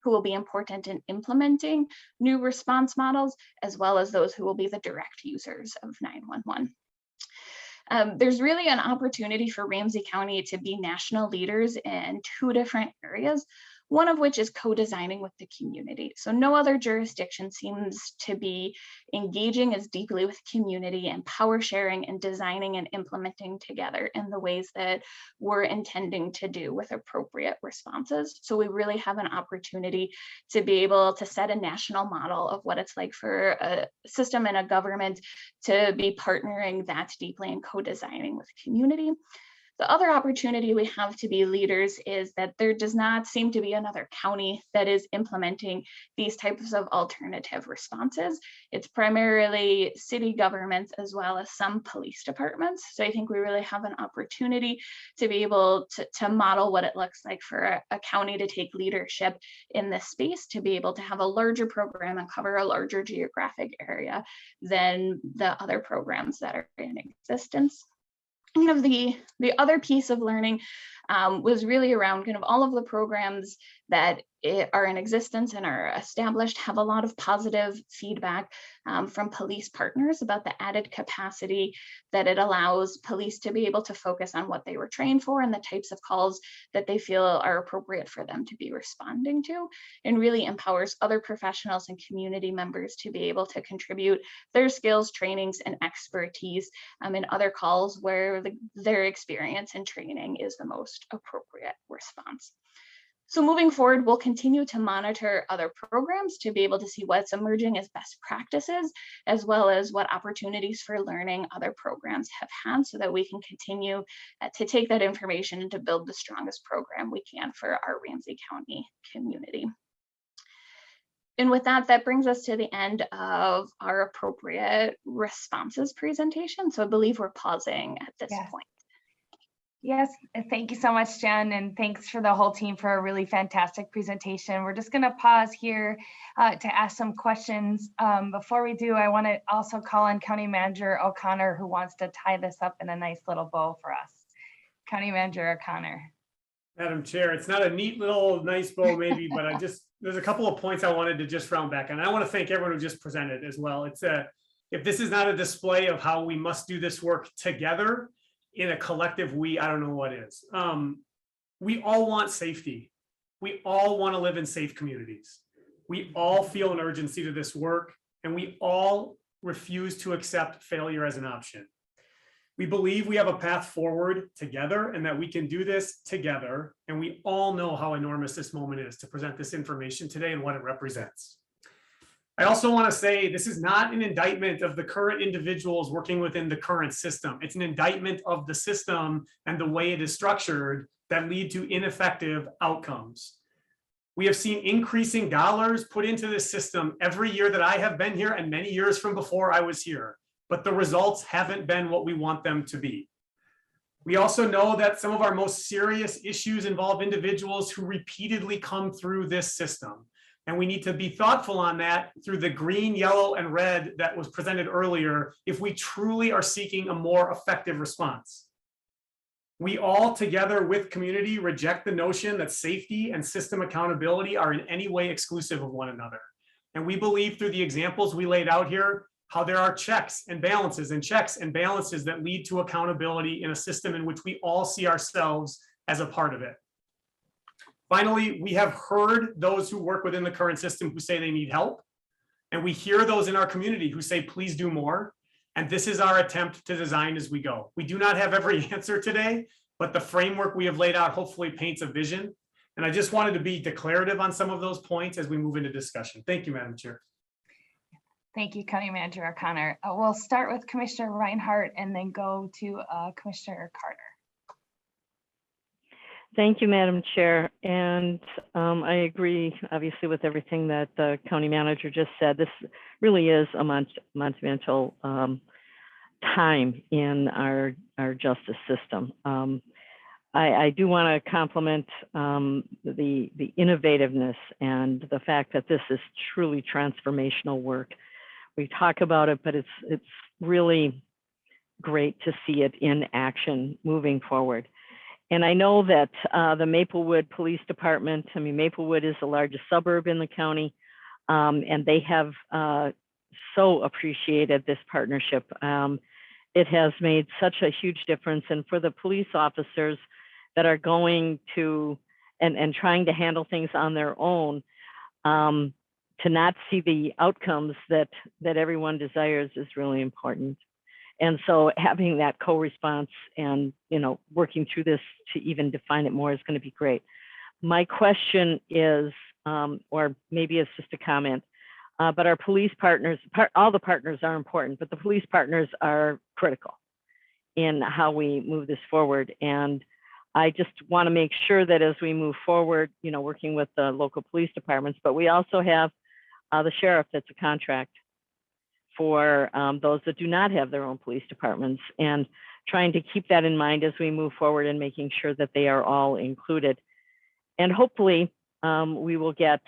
who will be important in implementing new response models, as well as those who will be the direct users of 911. There's really an opportunity for Ramsey County to be national leaders in 2 different areas, one of which is co-designing with the community. So no other jurisdiction seems to be engaging as deeply with community and power sharing and designing and implementing together in the ways that we're intending to do with appropriate responses. So we really have an opportunity to be able to set a national model of what it's like for a system and a government to be partnering that deeply and co-designing with community. The other opportunity we have to be leaders is that there does not seem to be another county that is implementing these types of alternative responses. It's primarily city governments as well as some police departments. So I think we really have an opportunity to be able to model what it looks like for a county to take leadership in this space, to be able to have a larger program and cover a larger geographic area than the other programs that are in existence. The other piece of learning was really around kind of all of the programs that are in existence and are established have a lot of positive feedback from police partners about the added capacity that it allows police to be able to focus on what they were trained for and the types of calls that they feel are appropriate for them to be responding to, and really empowers other professionals and community members to be able to contribute their skills, trainings, and expertise in other calls where their experience and training is the most appropriate response. So moving forward, we'll continue to monitor other programs to be able to see what's emerging as best practices, as well as what opportunities for learning other programs have had, so that we can continue to take that information and to build the strongest program we can for our Ramsey County community. And with that, that brings us to the end of our appropriate responses presentation. So I believe we're pausing at this point. Yes, thank you so much, Jen, and thanks for the whole team for a really fantastic presentation. We're just going to pause here to ask some questions. Before we do, I want to also call on County Manager O'Connor, who wants to tie this up in a nice little bow for us. County Manager O'Connor. Madam Chair, it's not a neat little nice bow maybe, but there's a couple of points I wanted to just round back on. I want to thank everyone who just presented as well. If this is not a display of how we must do this work together, in a collective we, I don't know what is. We all want safety. We all want to live in safe communities. We all feel an urgency to this work, and we all refuse to accept failure as an option. We believe we have a path forward together and that we can do this together. And we all know how enormous this moment is to present this information today and what it represents. I also want to say this is not an indictment of the current individuals working within the current system. It's an indictment of the system and the way it is structured that lead to ineffective outcomes. We have seen increasing dollars put into this system every year that I have been here and many years from before I was here, but the results haven't been what we want them to be. We also know that some of our most serious issues involve individuals who repeatedly come through this system. And we need to be thoughtful on that through the green, yellow, and red that was presented earlier if we truly are seeking a more effective response. We all together with community reject the notion that safety and system accountability are in any way exclusive of one another. And we believe through the examples we laid out here, how there are checks and balances that lead to accountability in a system in which we all see ourselves as a part of it. Finally, we have heard those who work within the current system who say they need help. And we hear those in our community who say, please do more. And this is our attempt to design as we go. We do not have every answer today, but the framework we have laid out hopefully paints a vision. And I just wanted to be declarative on some of those points as we move into discussion. Thank you, Madam Chair. Thank you, County Manager O'Connor. We'll start with Commissioner Reinhardt and then go to Commissioner Carter. Thank you, Madam Chair. And I agree, obviously, with everything that the county manager just said. This really is a monumental time in our justice system. I do want to compliment the innovativeness and the fact that this is truly transformational work. We talk about it, but it's really great to see it in action moving forward. And I know that the Maplewood Police Department, I mean, Maplewood is the largest suburb in the county, and they have so appreciated this partnership. It has made such a huge difference. And for the police officers that are going to and trying to handle things on their own, to not see the outcomes that everyone desires is really important. And so having that co-response and, you know, working through this to even define it more is going to be great. My question is, or maybe it's just a comment, but our police partners, all the partners are important, but the police partners are critical in how we move this forward. And I just want to make sure that as we move forward, you know, working with the local police departments, but we also have the sheriff that's a contract for those that do not have their own police departments, and trying to keep that in mind as we move forward and making sure that they are all included. And hopefully we will get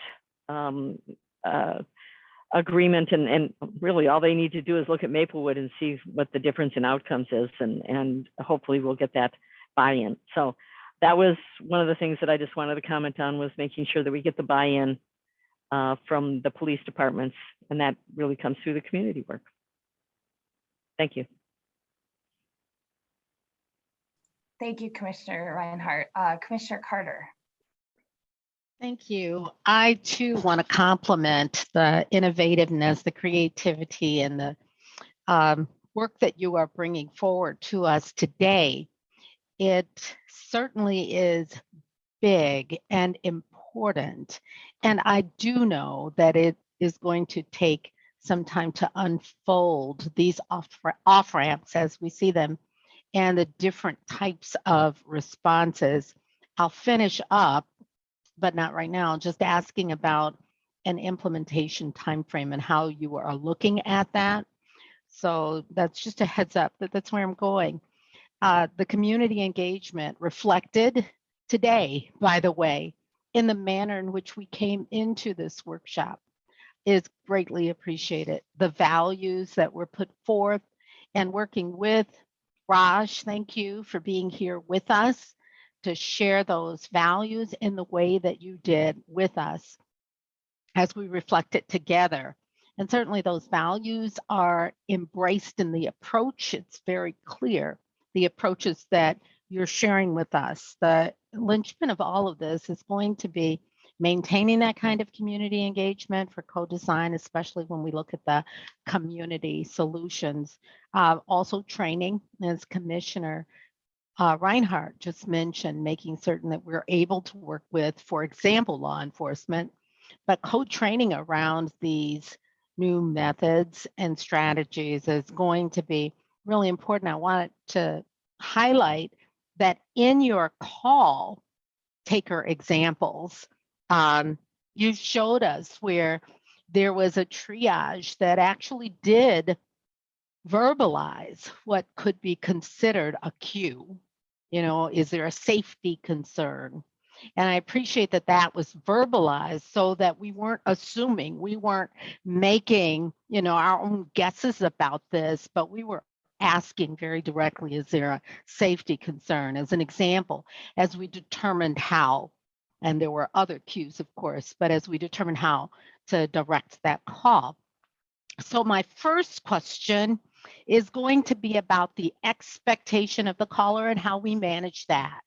agreement, and really all they need to do is look at Maplewood and see what the difference in outcomes is, and hopefully we'll get that buy-in. So that was one of the things that I just wanted to comment on, was making sure that we get the buy-in from the police departments, and that really comes through the community work. Thank you. Thank you, Commissioner Reinhardt. Commissioner Carter. Thank you. I too want to compliment the innovativeness, the creativity, and the work that you are bringing forward to us today. It certainly is big and important. And I do know that it is going to take some time to unfold these off-ramps as we see them, and the different types of responses. I'll finish up, but not right now, just asking about an implementation timeframe and how you are looking at that. So that's just a heads up that that's where I'm going. The community engagement reflected today, by the way, in the manner in which we came into this workshop is greatly appreciated. The values that were put forth and working with Raj, thank you for being here with us to share those values in the way that you did with us as we reflected together. And certainly those values are embraced in the approach. It's very clear, the approaches that you're sharing with us. The linchpin of all of this is going to be maintaining that kind of community engagement for co-design, especially when we look at the community solutions. Also training, as Commissioner Reinhardt just mentioned, making certain that we're able to work with, for example, law enforcement, but co-training around these new methods and strategies is going to be really important. I wanted to highlight that in your call taker examples, you showed us where there was a triage that actually did verbalize what could be considered a cue. You know, is there a safety concern? And I appreciate that that was verbalized so that we weren't assuming, we weren't making, you know, our own guesses about this, but we were asking very directly, is there a safety concern? As an example, as we determined how, and there were other cues, of course, but as we determined how to direct that call. So my first question is going to be about the expectation of the caller and how we manage that.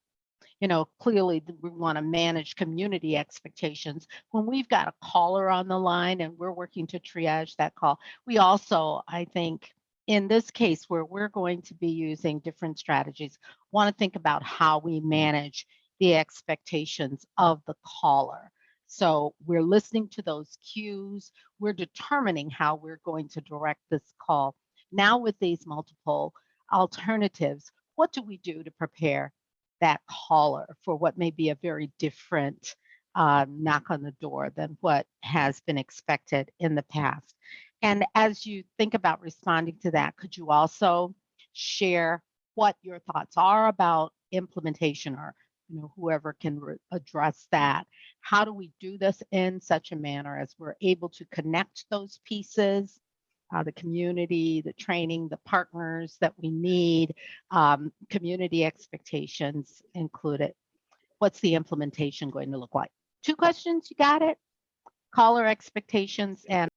You know, clearly we want to manage community expectations. When we've got a caller on the line and we're working to triage that call, we also, I think, in this case where we're going to be using different strategies, want to think about how we manage the expectations of the caller. So we're listening to those cues, we're determining how we're going to direct this call. Now with these multiple alternatives, what do we do to prepare that caller for what may be a very different knock on the door than what has been expected in the past. And as you think about responding to that, could you also share what your thoughts are about implementation, or whoever can address that? How do we do this in such a manner as we're able to connect those pieces, the community, the training, the partners that we need, community expectations included? What's the implementation going to look like? 2 questions, you got it? Caller expectations and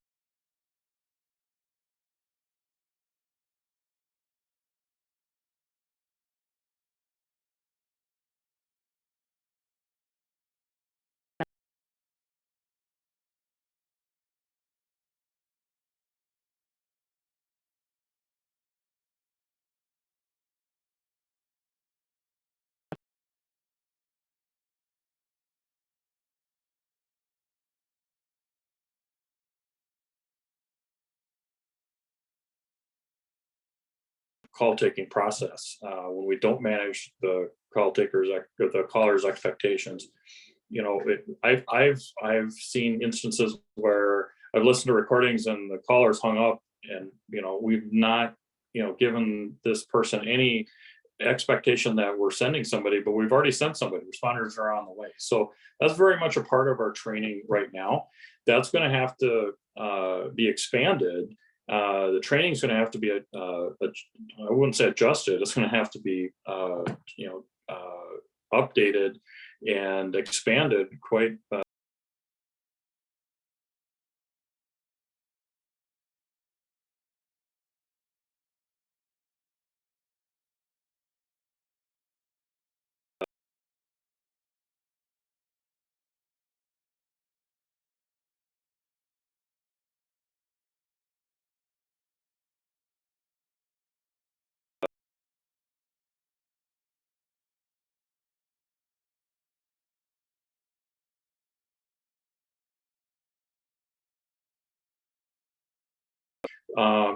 call taking process. When we don't manage the call takers, the caller's expectations, I've seen instances where I've listened to recordings and the caller's hung up, and we've not given this person any expectation that we're sending somebody, but we've already sent somebody. Responders are on the way. So that's very much a part of our training right now. That's going to have to be expanded. The training is going to have to be I wouldn't say adjusted. It's going to have to be updated and expanded quite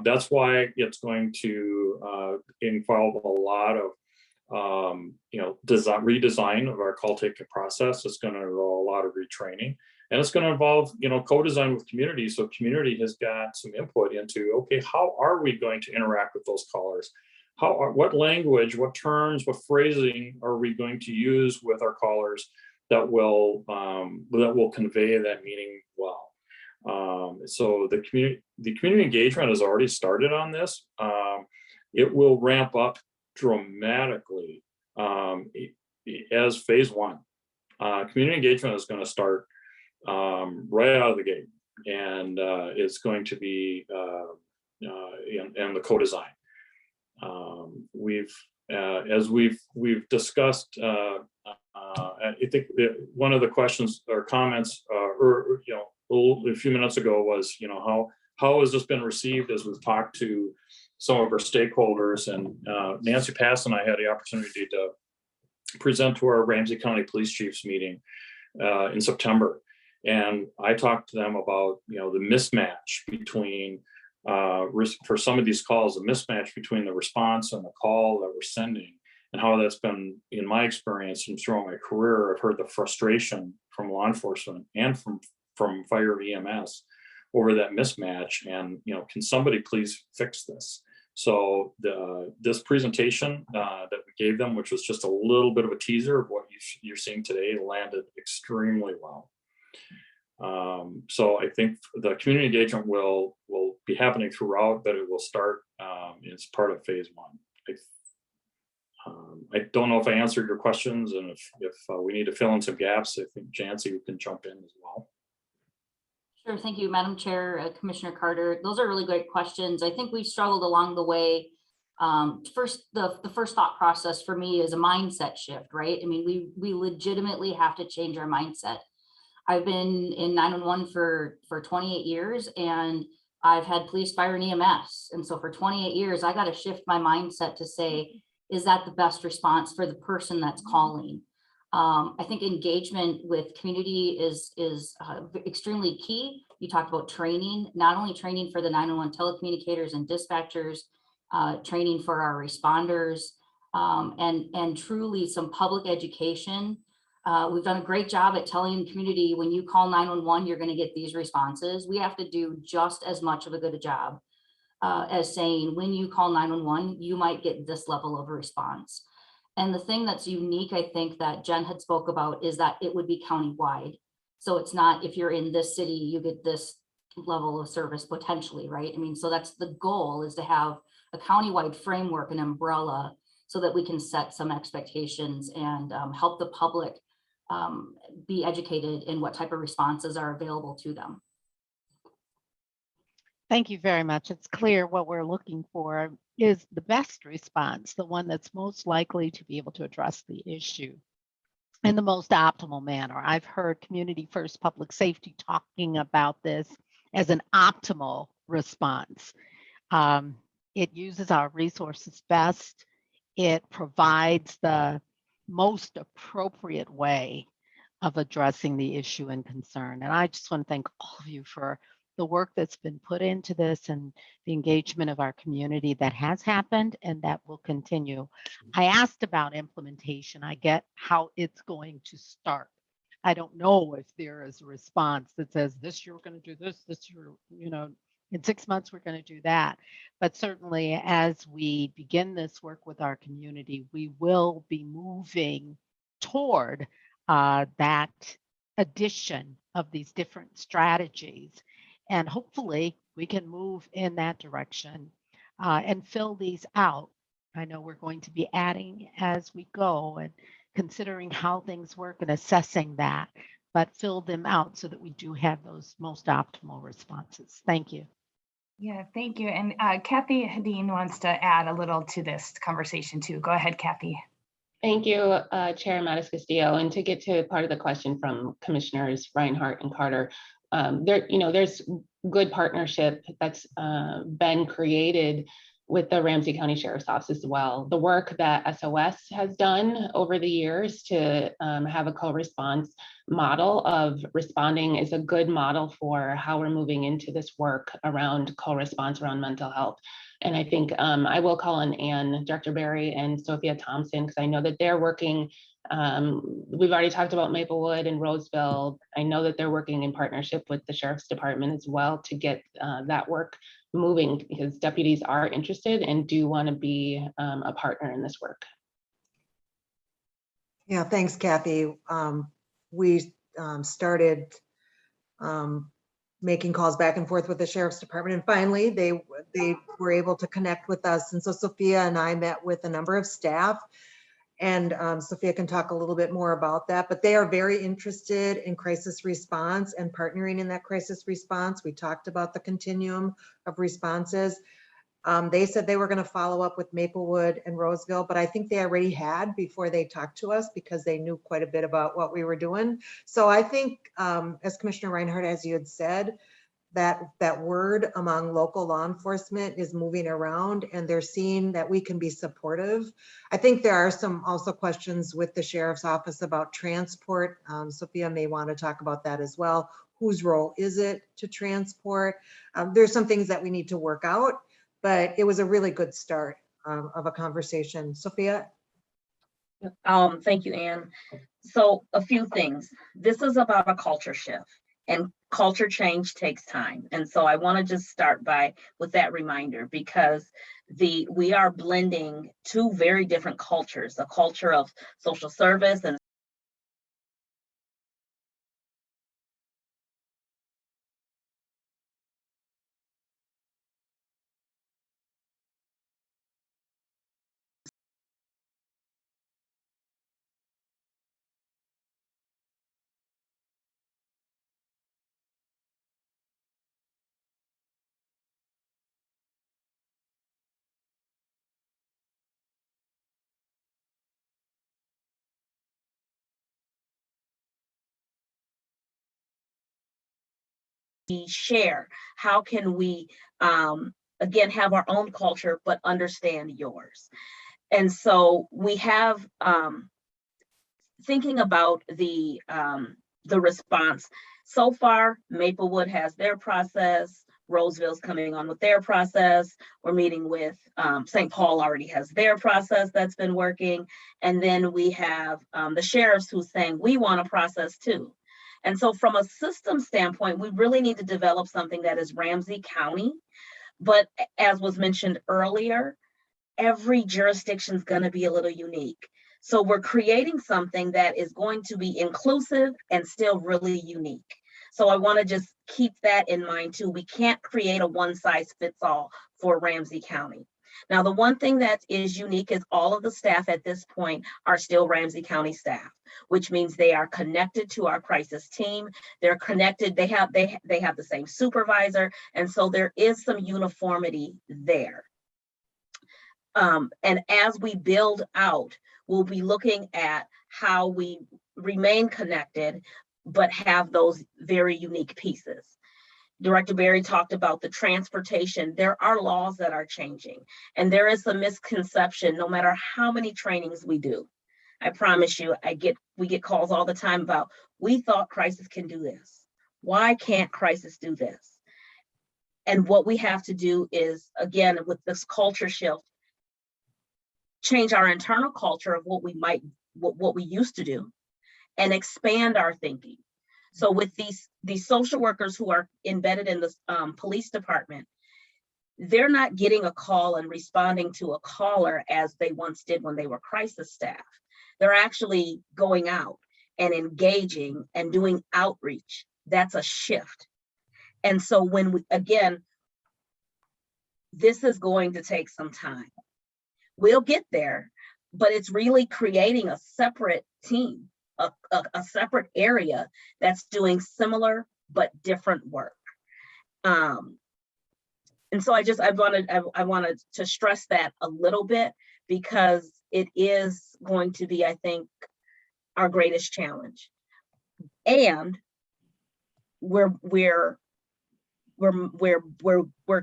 that's why it's going to involve a lot of redesign of our call taking process. It's going to involve a lot of retraining, and it's going to involve co-design with community. So community has got some input into, okay, how are we going to interact with those callers? What language, what terms, what phrasing are we going to use with our callers that will convey that meaning well? So the community engagement has already started on this. It will ramp up dramatically as phase 1. Community engagement is going to start right out of the gate, and it's going to be in the co-design. As we've discussed, I think one of the questions or comments, a few minutes ago was, how has this been received as we've talked to some of our stakeholders? And Nancy Pass and I had the opportunity to present to our Ramsey County Police Chiefs meeting in September. And I talked to them about, the mismatch between, for some of these calls, the mismatch between the response and the call that we're sending, and how that's been, in my experience and throughout my career, I've heard the frustration from law enforcement and from fire EMS over that mismatch. And, can somebody please fix this? So this presentation that we gave them, which was just a little bit of a teaser of what you're seeing today, landed extremely well. So I think the community engagement will be happening throughout, but it will start as part of phase 1. I don't know if I answered your questions, and if we need to fill in some gaps, I think Jancy can jump in as well. Sure, thank you, Madam Chair, Commissioner Carter. Those are really great questions. I think we've struggled along the way. The first thought process for me is a mindset shift, right? I mean, we legitimately have to change our mindset. I've been in 911 for 28 years, and I've had police, fire, and EMS. And so for 28 years, I got to shift my mindset to say, is that the best response for the person that's calling? I think engagement with community is extremely key. You talked about training, not only training for the 911 telecommunicators and dispatchers, training for our responders, and truly some public education. We've done a great job at telling the community, when you call 911, you're going to get these responses. We have to do just as much of a good job as saying, when you call 911, you might get this level of response. And the thing that's unique, I think, that Jen had spoke about is that it would be countywide. So it's not, if you're in this city, you get this level of service potentially, right? I mean, so that's the goal, is to have a countywide framework, an umbrella, so that we can set some expectations and help the public be educated in what type of responses are available to them. Thank you very much. It's clear what we're looking for is the best response, the one that's most likely to be able to address the issue in the most optimal manner. I've heard Community First Public Safety talking about this as an optimal response. It uses our resources best. It provides the most appropriate way of addressing the issue and concern. And I just want to thank all of you for the work that's been put into this and the engagement of our community that has happened and that will continue. I asked about implementation. I get how it's going to start. I don't know if there is a response that says this year we're going to do this year, in 6 months we're going to do that. But certainly as we begin this work with our community, we will be moving toward that addition of these different strategies. And hopefully we can move in that direction and fill these out. I know we're going to be adding as we go and considering how things work and assessing that, but fill them out so that we do have those most optimal responses. Thank you. Yeah, thank you. And Kathy Hadeen wants to add a little to this conversation too. Go ahead, Kathy. Thank you, Chair Mattis Castillo. And to get to part of the question from Commissioners Reinhardt and Carter, there's good partnership that's been created with the Ramsey County Sheriff's Office as well. The work that SOS has done over the years to have a co-response model of responding is a good model for how we're moving into this work around co-response around mental health. And I think I will call on Ann, Director Barry, and Sophia Thompson, because I know that they're working. We've already talked about Maplewood and Roseville. I know that they're working in partnership with the Sheriff's Department as well to get that work moving, because deputies are interested and do want to be a partner in this work. Yeah, thanks, Kathy. We started making calls back and forth with the Sheriff's Department, and finally they were able to connect with us. And so Sophia and I met with a number of staff, and Sophia can talk a little bit more about that, but they are very interested in crisis response and partnering in that crisis response. We talked about the continuum of responses. They said they were going to follow up with Maplewood and Roseville, but I think they already had before they talked to us because they knew quite a bit about what we were doing. So I think, as Commissioner Reinhardt, as you had said, that word among local law enforcement is moving around, and they're seeing that we can be supportive. I think there are some also questions with the Sheriff's Office about transport. Sophia may want to talk about that as well. Whose role is it to transport? There's some things that we need to work out, but it was a really good start of a conversation. Sophia? Thank you, Ann. So a few things. This is about a culture shift, and culture change takes time. And so I want to just start with that reminder, because we are blending two very different cultures, a culture of social service and share. How can we, again, have our own culture, but understand yours? And so we have, thinking about the response. So far, Maplewood has their process, Roseville's coming on with their process. We're meeting with St. Paul already has their process that's been working. And then we have the sheriffs who's saying we want a process too. And so from a system standpoint, we really need to develop something that is Ramsey County. But as was mentioned earlier, every jurisdiction is going to be a little unique. So we're creating something that is going to be inclusive and still really unique. So I want to just keep that in mind too. We can't create a one size fits all for Ramsey County. Now, the one thing that is unique is all of the staff at this point are still Ramsey County staff, which means they are connected to our crisis team. They're connected, they have the same supervisor. And so there is some uniformity there. And as we build out, we'll be looking at how we remain connected, but have those very unique pieces. Director Berry talked about the transportation. There are laws that are changing, and there is a misconception no matter how many trainings we do. I promise you, we get calls all the time about, we thought crisis can do this. Why can't crisis do this? And what we have to do is, again, with this culture shift, change our internal culture of what we used to do and expand our thinking. So with these social workers who are embedded in the police department, they're not getting a call and responding to a caller as they once did when they were crisis staff. They're actually going out and engaging and doing outreach. That's a shift. And so when we, again, this is going to take some time. We'll get there, but it's really creating a separate team, a separate area that's doing similar but different work. And so I wanted to stress that a little bit, because it is going to be, I think, our greatest challenge. And we're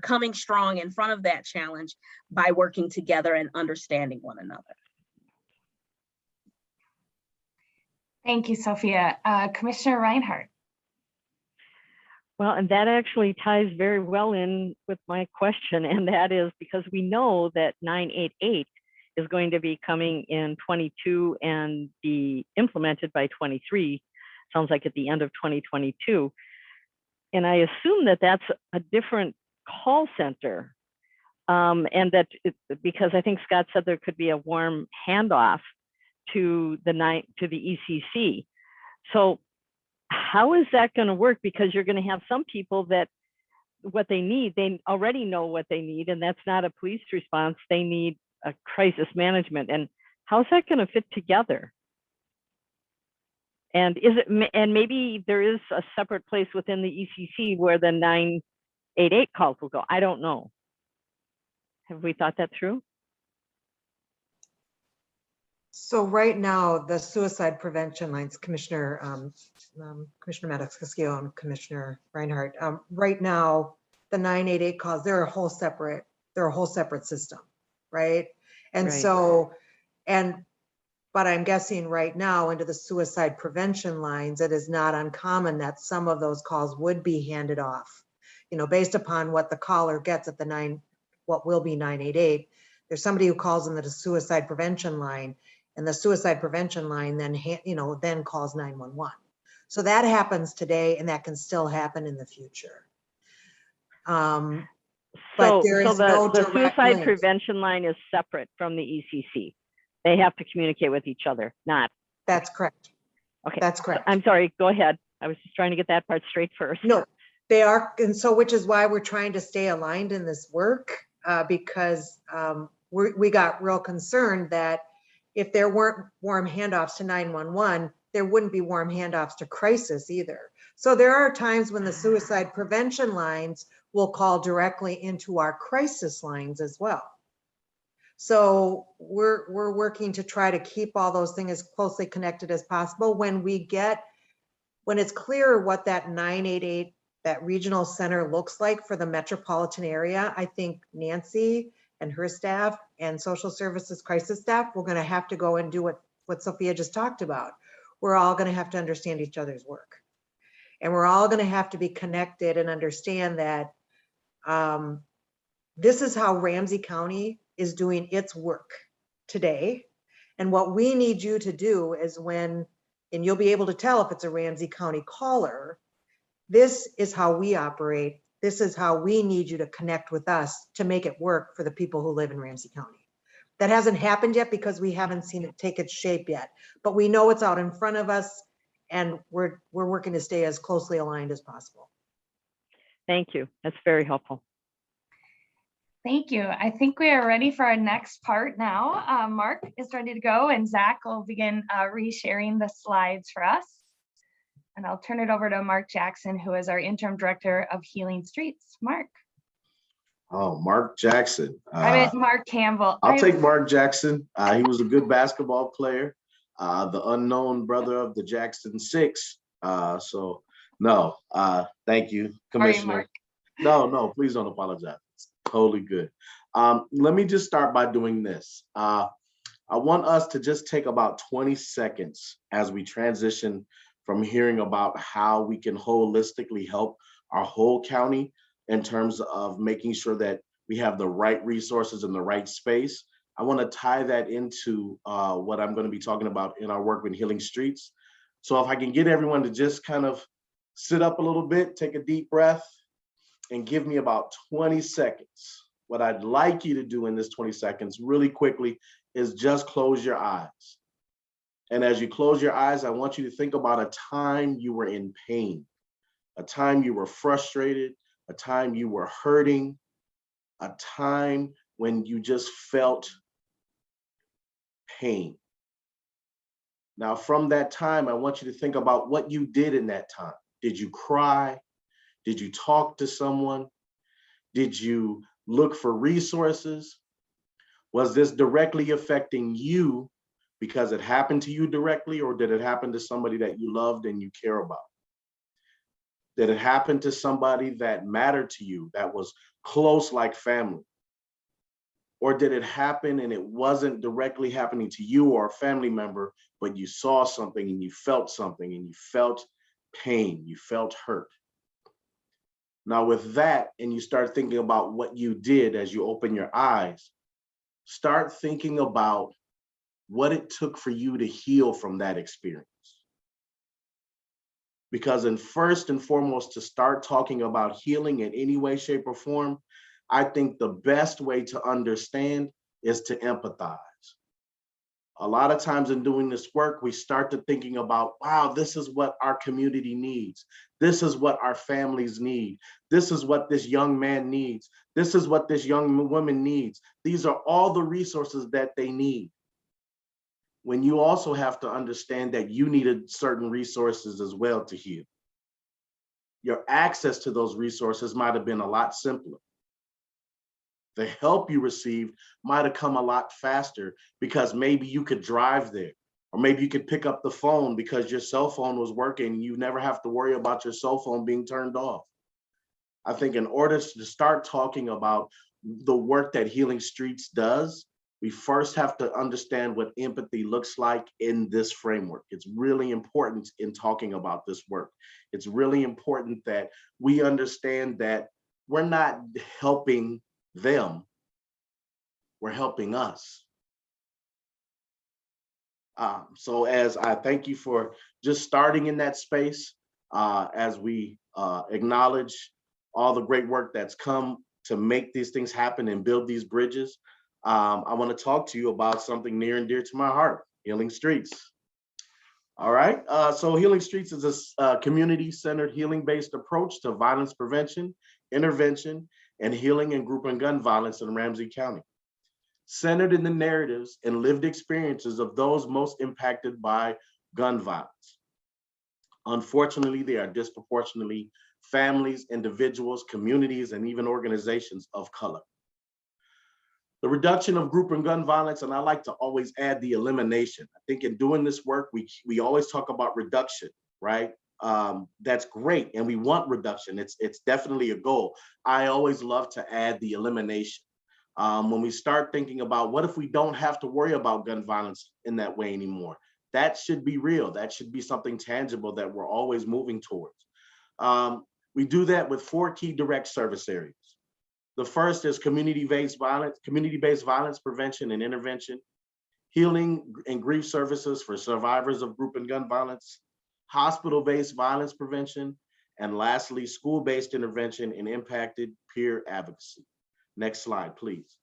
coming strong in front of that challenge by working together and understanding one another. Thank you, Sophia. Commissioner Reinhardt. Well, and that actually ties very well in with my question, and that is because we know that 988 is going to be coming in 22 and be implemented by 23, sounds like at the end of 2022. And I assume that that's a different call center, and that because I think Scott said there could be a warm handoff to the ECC. So how is that going to work? Because you're going to have some people that what they need, they already know what they need, and that's not a police response. They need a crisis management. And how's that going to fit together? And maybe there is a separate place within the ECC where the 988 calls will go. I don't know. Have we thought that through? So right now, the suicide prevention lines, Commissioner Maddox-Castillo and Commissioner Reinhardt, right now, the 988 calls, they're a whole separate system, right? And Right. so, but I'm guessing right now into the suicide prevention lines, it is not uncommon that some of those calls would be handed off, based upon what the caller gets at what will be 988. There's somebody who calls into the suicide prevention line, and the suicide prevention line then calls 911. So that happens today, and that can still happen in the future. But there is no the direct suicide link. prevention line is separate from the ECC. They have to communicate with each other, not. That's correct. Okay. That's correct. I'm sorry, go ahead. I was just trying to get that part straight first. No, they are. And so, which is why we're trying to stay aligned in this work, because we got real concerned that if there weren't warm handoffs to 911, there wouldn't be warm handoffs to crisis either. So there are times when the suicide prevention lines will call directly into our crisis lines as well. So we're working to try to keep all those things as closely connected as possible. When it's clear what that 988, that regional center looks like for the metropolitan area, I think Nancy and her staff and social services crisis staff, we're going to have to go and do what Sophia just talked about. We're all going to have to understand each other's work. And we're all going to have to be connected and understand that This is how Ramsey County is doing its work today. And what we need you to do is and you'll be able to tell if it's a Ramsey County caller, this is how we operate. This is how we need you to connect with us to make it work for the people who live in Ramsey County. That hasn't happened yet because we haven't seen it take its shape yet, but we know it's out in front of us and we're working to stay as closely aligned as possible. Thank you. That's very helpful. Thank you. I think we are ready for our next part now. Mark is ready to go and Zach will begin resharing the slides for us. And I'll turn it over to Mark Jackson, who is our interim director of Healing Streets. Mark. Oh, Mark Jackson. I meant Mark Campbell. I'll take Mark Jackson. He was a good basketball player, the unknown brother of the Jackson Six. So no, thank you, Commissioner. No, please don't apologize. It's totally good. Let me just start by doing this. I want us to just take about 20 seconds as we transition from hearing about how we can holistically help our whole county in terms of making sure that we have the right resources in the right space. I want to tie that into what I'm going to be talking about in our work with Healing Streets. So if I can get everyone to just kind of sit up a little bit, take a deep breath, and give me about 20 seconds. What I'd like you to do in this 20 seconds really quickly is just close your eyes. And as you close your eyes, I want you to think about a time you were in pain, a time you were frustrated, a time you were hurting, a time when you just felt pain. Now, from that time, I want you to think about what you did in that time. Did you cry? Did you talk to someone? Did you look for resources? Was this directly affecting you because it happened to you directly, or did it happen to somebody that you loved and you care about? Did it happen to somebody that mattered to you, that was close like family? Or did it happen and it wasn't directly happening to you or a family member, but you saw something and you felt something and you felt pain, you felt hurt? Now with that, and you start thinking about what you did as you open your eyes, start thinking about what it took for you to heal from that experience. Because first and foremost, to start talking about healing in any way, shape, or form, I think the best way to understand is to empathize. A lot of times in doing this work, we start to thinking about, wow, this is what our community needs. This is what our families need. This is what this young man needs. This is what this young woman needs. These are all the resources that they need. When you also have to understand that you needed certain resources as well to heal. Your access to those resources might have been a lot simpler. The help you received might have come a lot faster because maybe you could drive there, or maybe you could pick up the phone because your cell phone was working. You never have to worry about your cell phone being turned off. I think in order to start talking about the work that Healing Streets does, we first have to understand what empathy looks like in this framework. It's really important in talking about this work. It's really important that we understand that we're not helping them, we're helping us. So as I thank you for just starting in that space, as we acknowledge all the great work that's come to make these things happen and build these bridges, I want to talk to you about something near and dear to my heart, Healing Streets. All right, so Healing Streets is a community-centered healing-based approach to violence prevention, intervention, and healing in group and gun violence in Ramsey County, centered in the narratives and lived experiences of those most impacted by gun violence. Unfortunately, they are disproportionately families, individuals, communities, and even organizations of color. The reduction of group and gun violence, and I like to always add the elimination. I think in doing this work, we always talk about reduction, right? That's great, and we want reduction. It's definitely a goal. I always love to add the elimination. When we start thinking about what if we don't have to worry about gun violence in that way anymore, that should be real. That should be something tangible that we're always moving towards. We do that with 4 key direct service areas. The first is community-based violence prevention and intervention, healing and grief services for survivors of group and gun violence, hospital-based violence prevention, and lastly, school-based intervention and impacted peer advocacy. Next slide, please.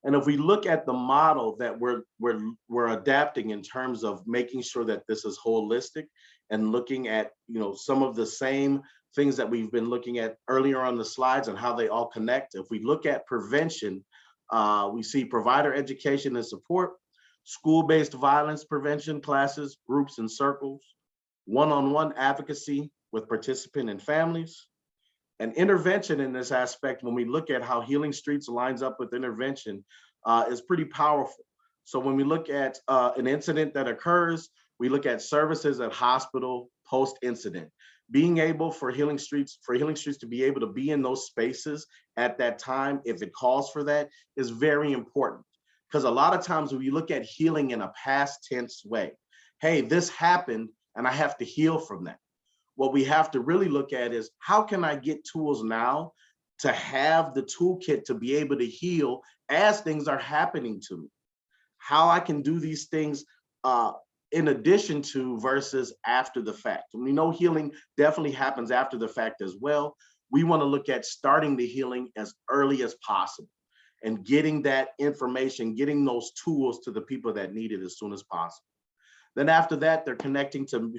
And if we look at the model that we're adapting in terms of making sure that this is holistic and looking at, you know, some of the same things that we've been looking at earlier on the slides and how they all connect. If we look at prevention, we see provider education and support, school-based violence prevention classes, groups and circles, one-on-one advocacy with participant and families, and intervention in this aspect. When we look at how Healing Streets lines up with intervention, is pretty powerful. So when we look at an incident that occurs, we look at services at hospital post-incident. Being able for Healing Streets to be able to be in those spaces at that time, if it calls for that, is very important. Because a lot of times when we look at healing in a past tense way, hey, this happened and I have to heal from that. What we have to really look at is, how can I get tools now to have the toolkit to be able to heal as things are happening to me? How I can do these things in addition to versus after the fact. And we know healing definitely happens after the fact as well. We want to look at starting the healing as early as possible and getting that information, getting those tools to the people that need it as soon as possible. Then after that, they're connecting to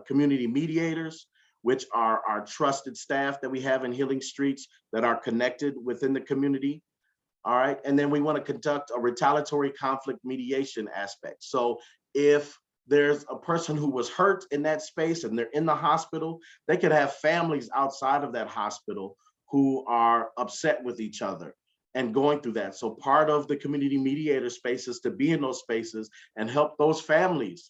community mediators, which are our trusted staff that we have in Healing Streets that are connected within the community. All right, and then we want to conduct a retaliatory conflict mediation aspect. So if there's a person who was hurt in that space and they're in the hospital, they could have families outside of that hospital who are upset with each other and going through that. So part of the community mediator space is to be in those spaces and help those families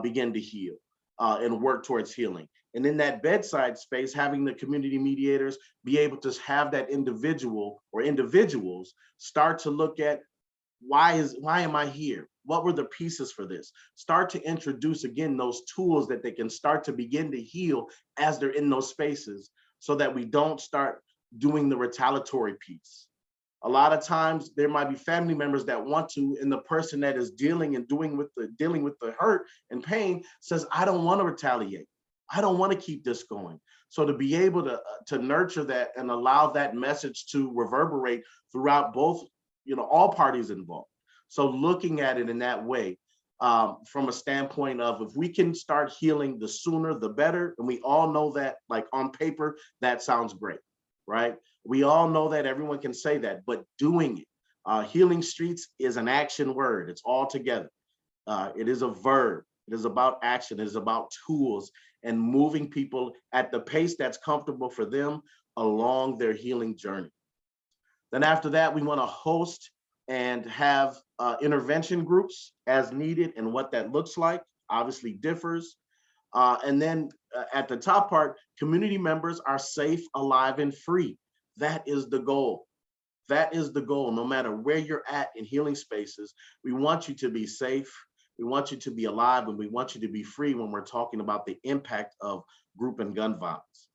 begin to heal and work towards healing. And in that bedside space, having the community mediators be able to have that individual or individuals start to look at, why am I here? What were the pieces for this? Start to introduce again those tools that they can start to begin to heal as they're in those spaces, so that we don't start doing the retaliatory piece. A lot of times there might be family members that want to, and the person that is dealing with the hurt and pain says, I don't want to retaliate. I don't want to keep this going. So to be able to nurture that and allow that message to reverberate throughout both, all parties involved. So looking at it in that way, from a standpoint of, if we can start healing, the sooner the better. And we all know that, like on paper, that sounds great, right? We all know that, everyone can say that, but doing it. Healing Streets is an action word. It's all together. It is a verb. It is about action. It is about tools and moving people at the pace that's comfortable for them along their healing journey. Then after that, we want to host and have intervention groups as needed, and what that looks like obviously differs. And then at the top part, community members are safe, alive, and free. That is the goal. That is the goal. No matter where you're at in healing spaces, we want you to be safe. We want you to be alive, and we want you to be free when we're talking about the impact of group and gun violence.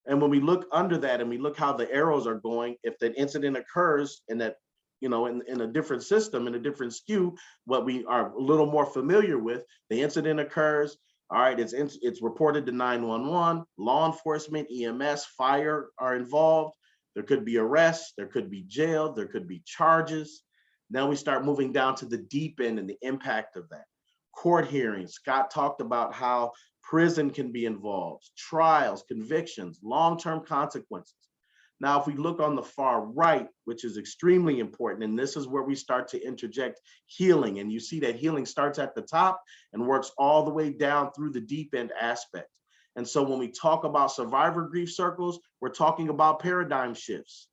And when we look under that and we look how the arrows are going, if that incident occurs in that, in a different system, in a different SKU, what we are a little more familiar with, the incident occurs, all right, it's reported to 911, law enforcement, EMS, fire are involved. There could be arrests, there could be jail, there could be charges. Now we start moving down to the deep end and the impact of that. Court hearings, Scott talked about how prison can be involved, trials, convictions, long-term consequences. Now, if we look on the far right, which is extremely important, and this is where we start to interject healing, and you see that healing starts at the top and works all the way down through the deep end aspect. And so when we talk about survivor grief circles, we're talking about paradigm shifts.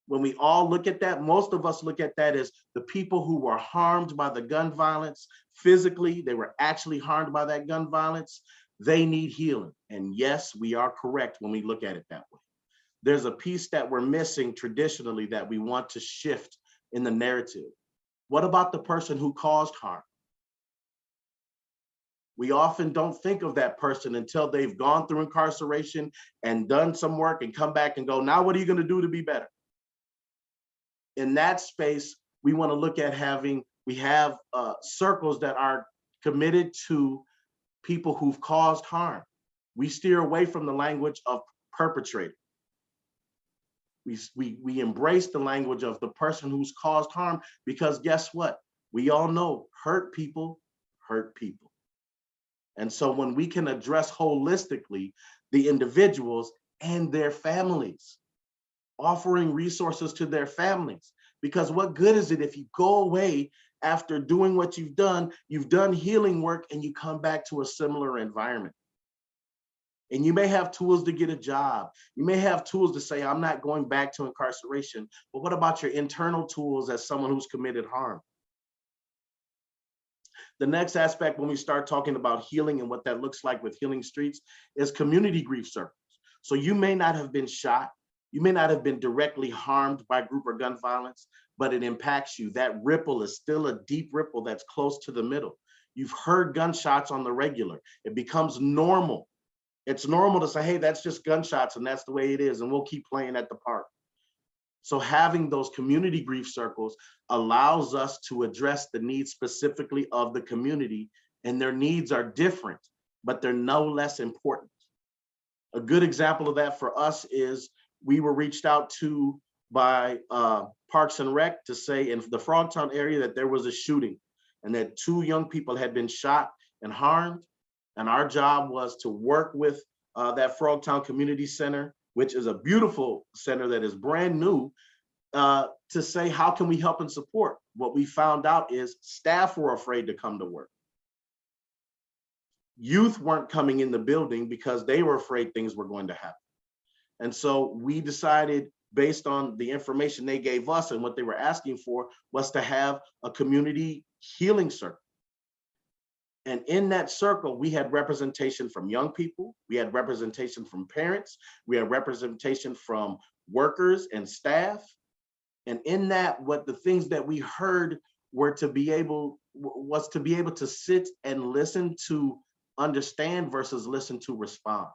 When we all look at that, most of us look at that as the people who were harmed by the gun violence physically, they were actually harmed by that gun violence, they need healing. And yes, we are correct when we look at it that way. There's a piece that we're missing traditionally that we want to shift in the narrative. What about the person who caused harm? We often don't think of that person until they've gone through incarceration and done some work and come back and go, now what are you going to do to be better? In that space, we want to look at we have circles that are committed to people who've caused harm. We steer away from the language of perpetrator. We embrace the language of the person who's caused harm, because guess what? We all know hurt people hurt people. And so when we can address holistically the individuals and their families, offering resources to their families, because what good is it if you go away after doing what you've done healing work, and you come back to a similar environment? And you may have tools to get a job. You may have tools to say, I'm not going back to incarceration. But what about your internal tools as someone who's committed harm? The next aspect, when we start talking about healing and what that looks like with Healing Streets, is community grief circles. So you may not have been shot. You may not have been directly harmed by group or gun violence, but it impacts you. That ripple is still a deep ripple that's close to the middle. You've heard gunshots on the regular. It becomes normal. It's normal to say, hey, that's just gunshots and that's the way it is, and we'll keep playing at the park. So having those community grief circles allows us to address the needs specifically of the community, and their needs are different, but they're no less important. A good example of that for us is we were reached out to by Parks and Rec to say in the Frogtown area that there was a shooting and that 2 young people had been shot and harmed. And our job was to work with that Frogtown Community Center, which is a beautiful center that is brand new, to say, how can we help and support? What we found out is staff were afraid to come to work. Youth weren't coming in the building because they were afraid things were going to happen. And so we decided, based on the information they gave us and what they were asking for, was to have a community healing circle. And in that circle, we had representation from young people, we had representation from parents, we had representation from workers and staff. And in that, what the things that we heard were to be able to sit and listen to understand versus listen to respond.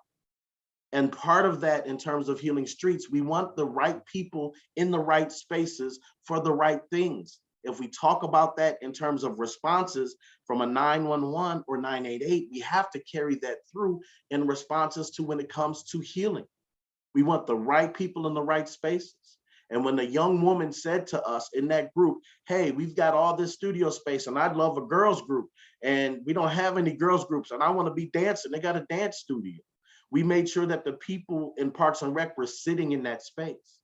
And part of that, in terms of Healing Streets, we want the right people in the right spaces for the right things. If we talk about that in terms of responses from a 911 or 988, we have to carry that through in responses to when it comes to healing. We want the right people in the right spaces. And when the young woman said to us in that group, hey, we've got all this studio space and I'd love a girls group, and we don't have any girls groups and I want to be dancing, they got a dance studio. We made sure that the people in Parks and Rec were sitting in that space.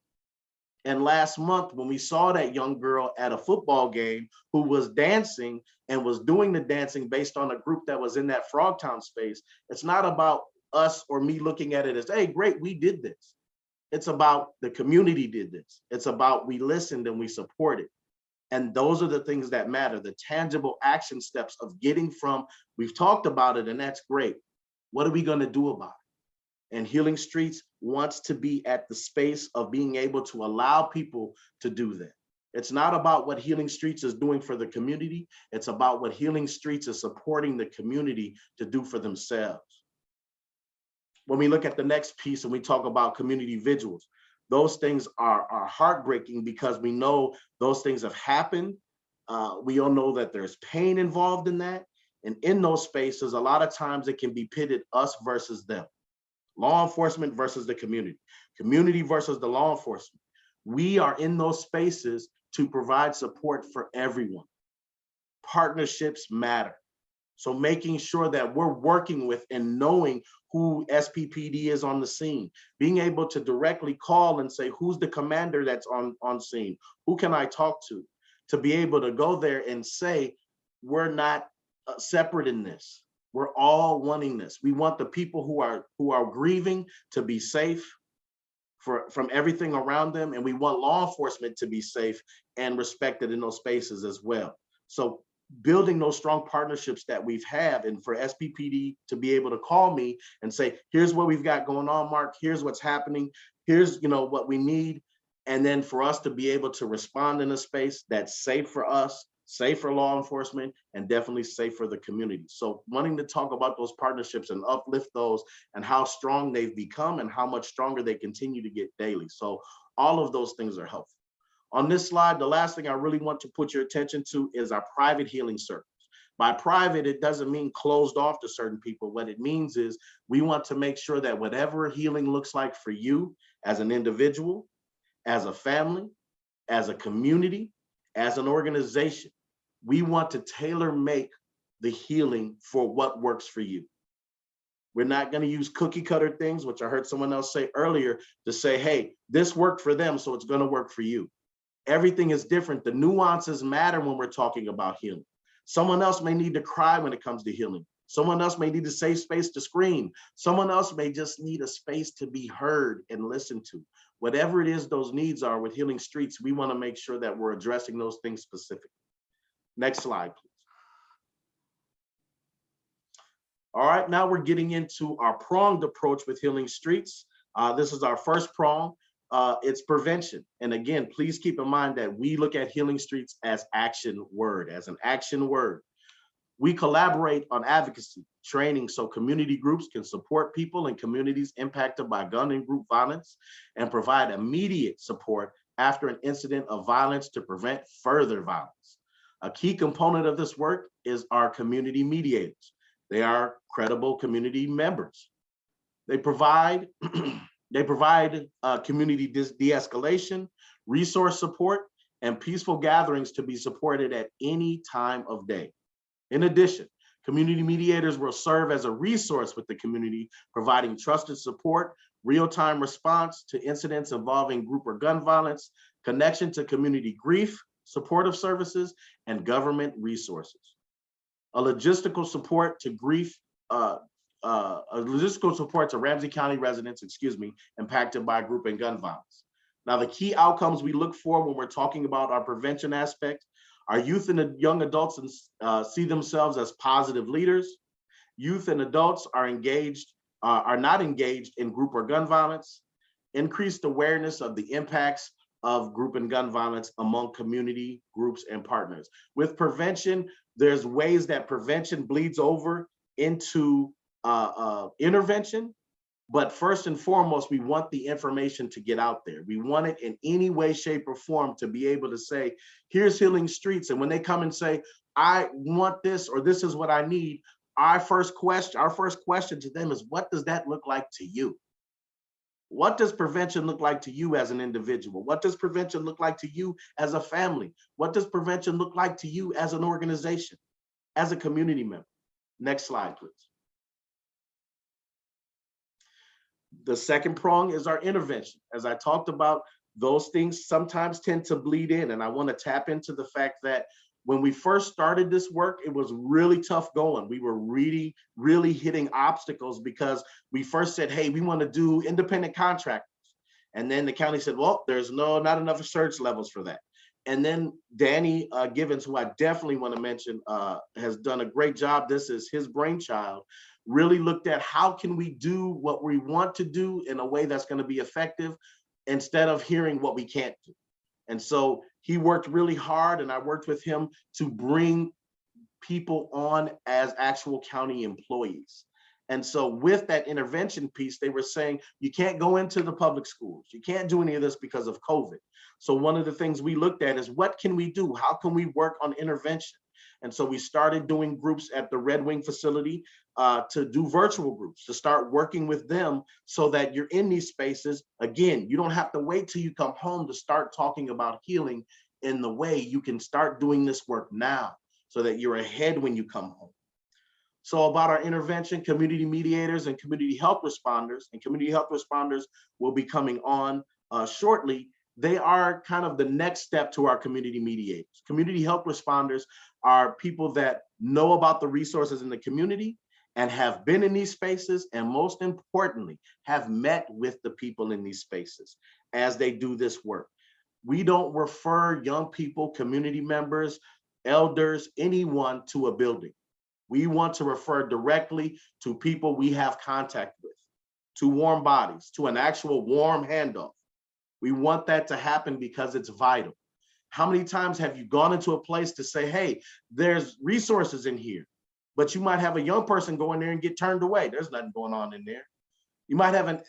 And last month, when we saw that young girl at a football game who was dancing and was doing the dancing based on a group that was in that Frogtown space, it's not about us or me looking at it as, hey, great, we did this. It's about the community did this. It's about we listened and we supported. And those are the things that matter, the tangible action steps of getting from, we've talked about it and that's great. What are we going to do about it? And Healing Streets wants to be at the space of being able to allow people to do that. It's not about what Healing Streets is doing for the community. It's about what Healing Streets is supporting the community to do for themselves. When we look at the next piece and we talk about community vigils, those things are heartbreaking because we know those things have happened. We all know that there's pain involved in that. And in those spaces, a lot of times it can be pitted us versus them. Law enforcement versus the community, community versus the law enforcement. We are in those spaces to provide support for everyone. Partnerships matter. So making sure that we're working with and knowing who SPPD is on the scene, being able to directly call and say, who's the commander that's on scene? Who can I talk to be able to go there and say, we're not separate in this. We're all wanting this. We want the people who are grieving to be safe from everything around them. And we want law enforcement to be safe and respected in those spaces as well. So building those strong partnerships that we've had, and for SPPD to be able to call me and say, here's what we've got going on, Mark, here's what's happening, here's what we need. And then for us to be able to respond in a space that's safe for us, safe for law enforcement, and definitely safe for the community. So wanting to talk about those partnerships and uplift those and how strong they've become and how much stronger they continue to get daily. So all of those things are helpful. On this slide, the last thing I really want to put your attention to is our private healing circles. By private, it doesn't mean closed off to certain people. What it means is we want to make sure that whatever healing looks like for you as an individual, as a family, as a community, as an organization, we want to tailor make the healing for what works for you. We're not going to use cookie cutter things, which I heard someone else say earlier, to say, hey, this worked for them, so it's going to work for you. Everything is different. The nuances matter when we're talking about healing. Someone else may need to cry when it comes to healing. Someone else may need a safe space to scream. Someone else may just need a space to be heard and listened to. Whatever it is those needs are with Healing Streets, we want to make sure that we're addressing those things specifically. Next slide, please. All right, now we're getting into our pronged approach with Healing Streets. This is our first prong. It's prevention. And again, please keep in mind that we look at Healing Streets as action word, as an action word. We collaborate on advocacy, training so community groups can support people in communities impacted by gun and group violence and provide immediate support after an incident of violence to prevent further violence. A key component of this work is our community mediators. They are credible community members. They provide community de-escalation, resource support, and peaceful gatherings to be supported at any time of day. In addition, community mediators will serve as a resource with the community, providing trusted support, real-time response to incidents involving group or gun violence, connection to community grief, supportive services, and government resources. A logistical support to Ramsey County residents, impacted by group and gun violence. Now, the key outcomes we look for when we're talking about our prevention aspect, our youth and young adults see themselves as positive leaders. Youth and adults are not engaged in group or gun violence. Increased awareness of the impacts of group and gun violence among community groups and partners. With prevention, there's ways that prevention bleeds over into intervention. But first and foremost, we want the information to get out there. We want it in any way, shape, or form to be able to say, here's Healing Streets. And when they come and say, I want this, or this is what I need, our first question to them is, what does that look like to you? What does prevention look like to you as an individual? What does prevention look like to you as a family? What does prevention look like to you as an organization, as a community member? Next slide, please. The second prong is our intervention. As I talked about, those things sometimes tend to bleed in, and I want to tap into the fact that when we first started this work, it was really tough going. We were really hitting obstacles because we first said, hey, we want to do independent contractors. And then the county said, well, there's not enough surge levels for that. And then Danny Givens, who I definitely want to mention, has done a great job. This is his brainchild. Really looked at how can we do what we want to do in a way that's going to be effective instead of hearing what we can't do. And so he worked really hard, and I worked with him to bring people on as actual county employees. And so with that intervention piece, they were saying, you can't go into the public schools. You can't do any of this because of COVID. So one of the things we looked at is, what can we do? How can we work on intervention? And so we started doing groups at the Red Wing facility to do virtual groups, to start working with them so that you're in these spaces. Again, you don't have to wait till you come home to start talking about healing in the way. You can start doing this work now so that you're ahead when you come home. So about our intervention, community mediators and community health responders, and community health responders will be coming on shortly. They are kind of the next step to our community mediators. Community health responders are people that know about the resources in the community and have been in these spaces, and most importantly, have met with the people in these spaces as they do this work. We don't refer young people, community members, elders, anyone to a building. We want to refer directly to people we have contact with, to warm bodies, to an actual warm handoff. We want that to happen because it's vital. How many times have you gone into a place to say, hey, there's resources in here, but you might have a young person go in there and get turned away. There's nothing going on in there. You might have an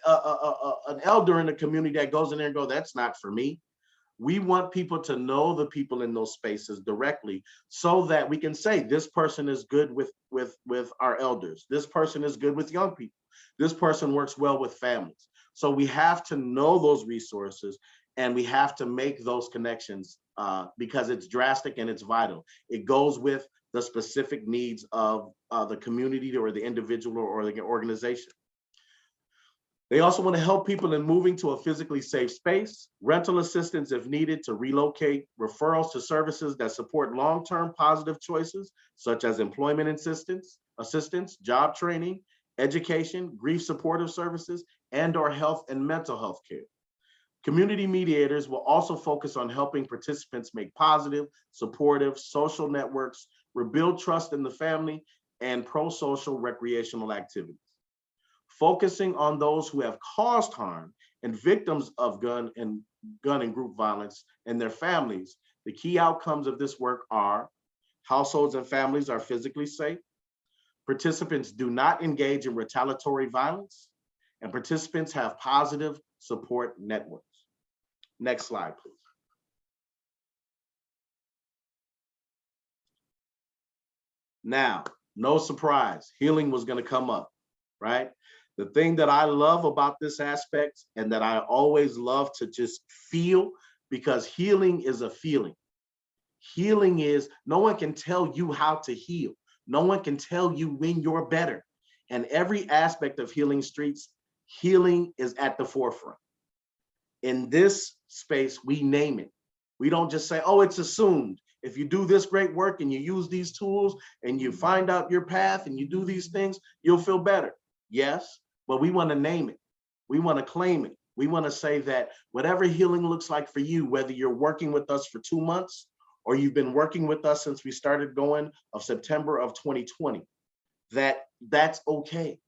elder in the community that goes in there and go, that's not for me. We want people to know the people in those spaces directly so that we can say, this person is good with our elders. This person is good with young people. This person works well with families. So we have to know those resources and we have to make those connections because it's drastic and it's vital. It goes with the specific needs of the community or the individual or the organization. They also want to help people in moving to a physically safe space, rental assistance if needed to relocate, referrals to services that support long-term positive choices, such as employment assistance, job training, education, grief supportive services, and/or health and mental health care. Community mediators will also focus on helping participants make positive, supportive social networks, rebuild trust in the family, and pro-social recreational activities. Focusing on those who have caused harm and victims of gun and group violence and their families, the key outcomes of this work are households and families are physically safe, participants do not engage in retaliatory violence, and participants have positive support networks. Next slide, please. Now, no surprise, healing was going to come up, right? The thing that I love about this aspect and that I always love to just feel, because healing is a feeling. Healing is, no one can tell you how to heal. No one can tell you when you're better. And every aspect of Healing Streets, healing is at the forefront. In this space, we name it. We don't just say, oh, it's assumed. If you do this great work and you use these tools and you find out your path and you do these things, you'll feel better. Yes, but we want to name it. We want to claim it. We want to say that whatever healing looks like for you, whether you're working with us for 2 months or you've been working with us since we started going of September of 2020, that's okay.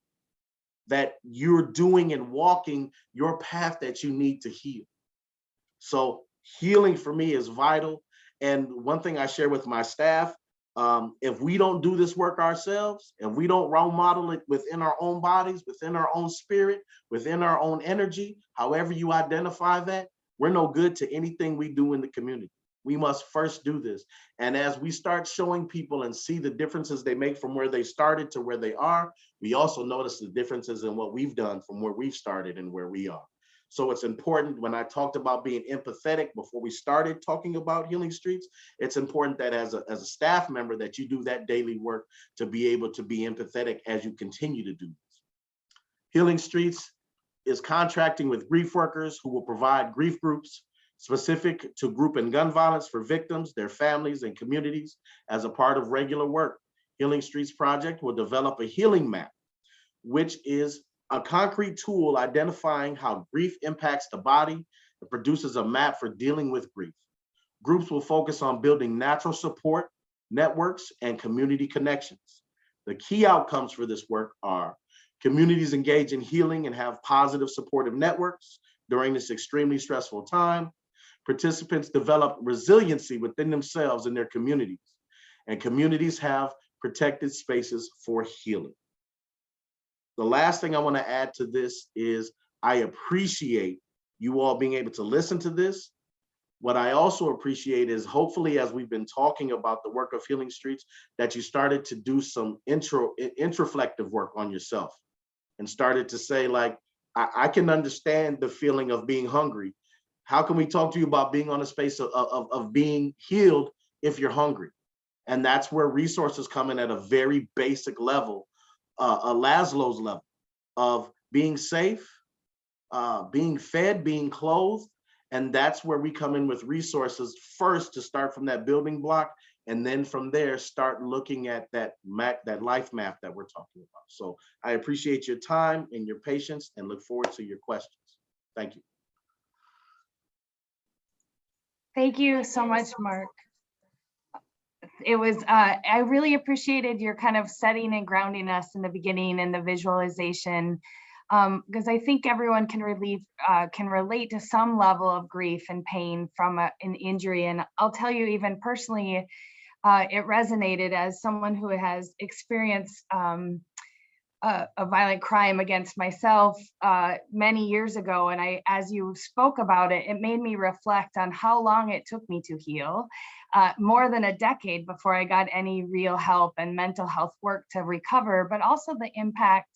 That you're doing and walking your path that you need to heal. So healing for me is vital. And one thing I share with my staff, if we don't do this work ourselves, and we don't role model it within our own bodies, within our own spirit, within our own energy, however you identify that, we're no good to anything we do in the community. We must first do this. And as we start showing people and see the differences they make from where they started to where they are, we also notice the differences in what we've done from where we've started and where we are. So it's important, when I talked about being empathetic before we started talking about Healing Streets, it's important that as a staff member that you do that daily work to be able to be empathetic as you continue to do this. Healing Streets is contracting with grief workers who will provide grief groups specific to group and gun violence for victims, their families, and communities as a part of regular work. Healing Streets Project will develop a healing map, which is a concrete tool identifying how grief impacts the body. It produces a map for dealing with grief. Groups will focus on building natural support networks and community connections. The key outcomes for this work are communities engage in healing and have positive supportive networks during this extremely stressful time. Participants develop resiliency within themselves and their communities, and communities have protected spaces for healing. The last thing I want to add to this is I appreciate you all being able to listen to this. What I also appreciate is hopefully as we've been talking about the work of Healing Streets, that you started to do some introflective work on yourself and started to say, like, I can understand the feeling of being hungry. How can we talk to you about being on a space of being healed if you're hungry? And that's where resources come in at a very basic level, a Laszlo's level of being safe, being fed, being clothed. And that's where we come in with resources first to start from that building block. And then from there, start looking at that life map that we're talking about. So I appreciate your time and your patience and look forward to your questions. Thank you. Thank you so much, Mark. It was, I really appreciated your kind of setting and grounding us in the beginning and the visualization because I think everyone can relate to some level of grief and pain from an injury. And I'll tell you, even personally, it resonated as someone who has experienced a violent crime against myself many years ago. And as you spoke about it, it made me reflect on how long it took me to heal. More than a decade before I got any real help and mental health work to recover, but also the impact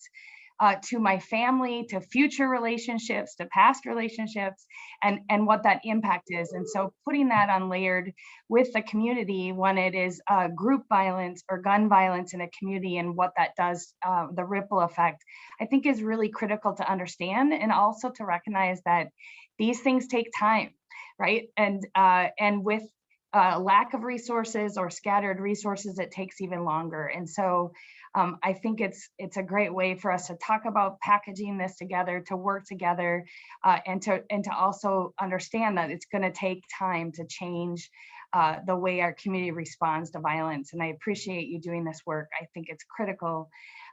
to my family, to future relationships, to past relationships, and what that impact is. And so putting that on layered with the community when it is group violence or gun violence in a community and what that does, the ripple effect, I think is really critical to understand, and also to recognize that these things take time, right? And with lack of resources or scattered resources, it takes even longer. And so I think it's a great way for us to talk about packaging this together, to work together, and to also understand that it's going to take time to change the way our community responds to violence. And I appreciate you doing this work. I think it's critical.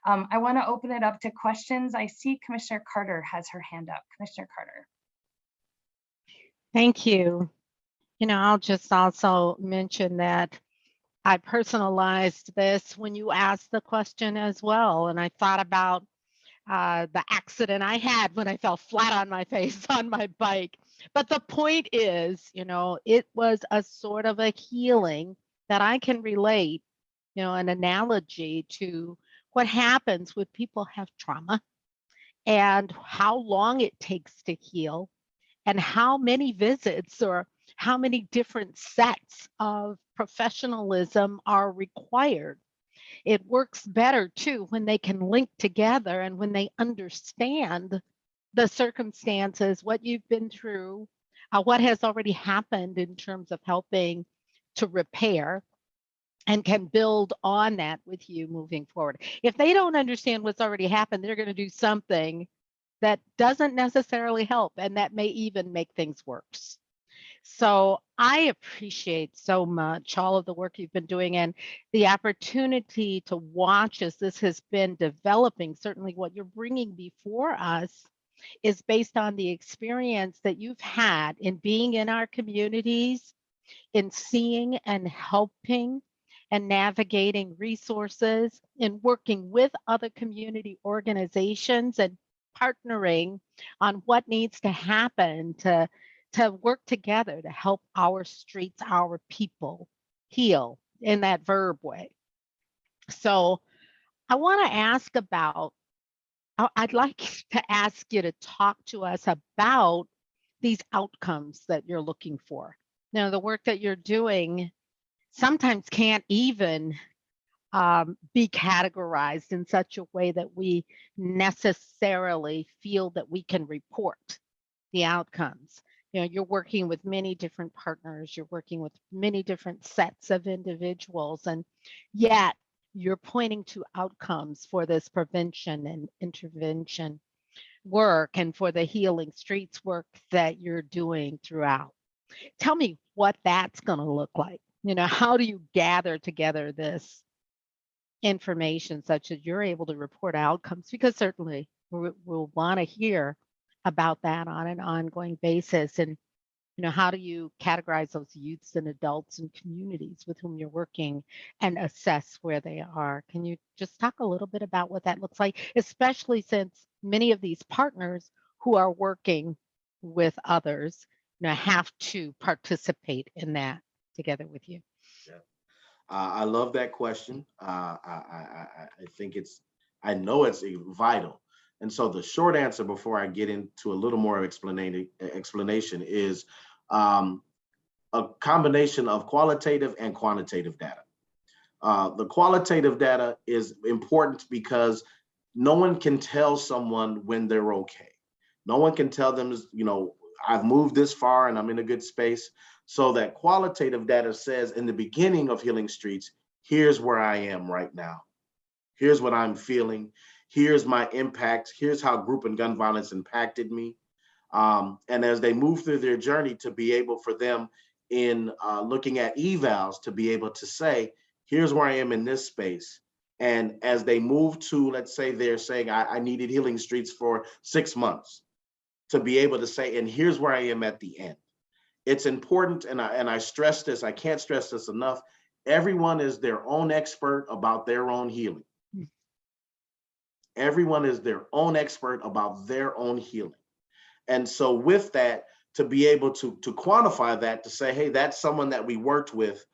I want to open it up to questions. I see Commissioner Carter has her hand up. Commissioner Carter. Thank you. I'll just also mention that I personalized this when you asked the question as well. And I thought about the accident I had when I fell flat on my face on my bike. But the point is, it was a sort of a healing that I can relate, an analogy to what happens when people have trauma and how long it takes to heal and how many visits or how many different sets of professionalism are required. It works better too when they can link together and when they understand the circumstances, what you've been through, what has already happened in terms of helping to repair, and can build on that with you moving forward. If they don't understand what's already happened, they're going to do something that doesn't necessarily help, and that may even make things worse. So I appreciate so much all of the work you've been doing and the opportunity to watch as this has been developing. Certainly what you're bringing before us is based on the experience that you've had in being in our communities, in seeing and helping and navigating resources, in working with other community organizations and partnering on what needs to happen to work together to help our streets, our people heal in that verb way. So I want to ask about, I'd like to ask you to talk to us about these outcomes that you're looking for. Now, the work that you're doing sometimes can't even be categorized in such a way that we necessarily feel that we can report the outcomes. You're working with many different partners, you're working with many different sets of individuals, and yet you're pointing to outcomes for this prevention and intervention work and for the healing streets work that you're doing throughout. Tell me what that's going to look like. How do you gather together this information such that you're able to report outcomes? Because certainly we'll want to hear about that on an ongoing basis. And how do you categorize those youths and adults and communities with whom you're working and assess where they are? Can you just talk a little bit about what that looks like, especially since many of these partners who are working with others have to participate in that together with you? Yeah. I love that question. I think I know it's vital. And so the short answer before I get into a little more explanation is a combination of qualitative and quantitative data. The qualitative data is important because no one can tell someone when they're okay. No one can tell them, I've moved this far and I'm in a good space. So that qualitative data says in the beginning of Healing Streets, here's where I am right now. Here's what I'm feeling. Here's my impact. Here's how group and gun violence impacted me. And as they move through their journey, to be able for them in looking at evals to be able to say, here's where I am in this space. And as they move to, let's say they're saying, I needed Healing Streets for 6 months, to be able to say, and here's where I am at the end. It's important, and I stress this, I can't stress this enough. Everyone is their own expert about their own healing. Everyone is their own expert about their own healing. And so with that, to be able to quantify that, to say, hey, that's someone that we worked with,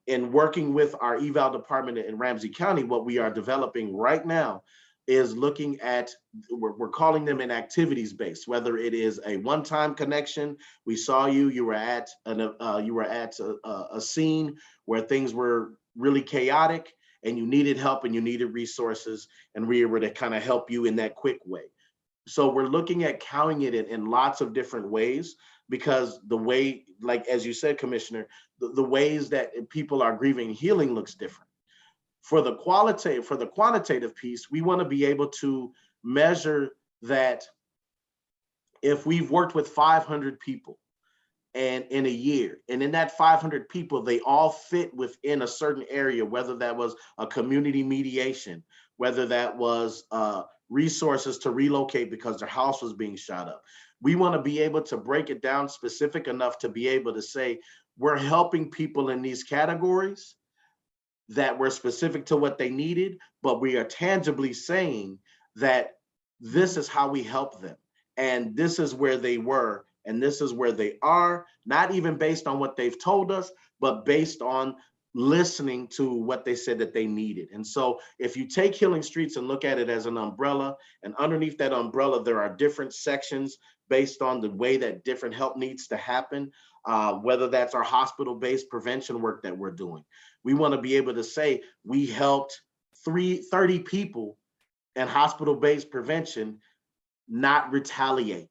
in working with our eval department in Ramsey County, what we are developing right now is looking at, we're calling them an activities based, whether it is a one-time connection. We saw you were at a scene where things were really chaotic and you needed help and you needed resources, and we were to kind of help you in that quick way. So we're looking at counting it in lots of different ways, because the way, like, as you said, Commissioner, the ways that people are grieving healing looks different. For the quantitative piece, we want to be able to measure that if we've worked with 500 people and in a year, and in that 500 people, they all fit within a certain area, whether that was a community mediation, whether that was resources to relocate because their house was being shot up. We want to be able to break it down specific enough to be able to say, we're helping people in these categories that were specific to what they needed, but we are tangibly saying that this is how we help them. And this is where they were, and this is where they are, not even based on what they've told us, but based on listening to what they said that they needed. And so if you take Healing Streets and look at it as an umbrella, and underneath that umbrella, there are different sections based on the way that different help needs to happen, whether that's our hospital-based prevention work that we're doing. We want to be able to say we helped 30 people in hospital-based prevention not retaliate,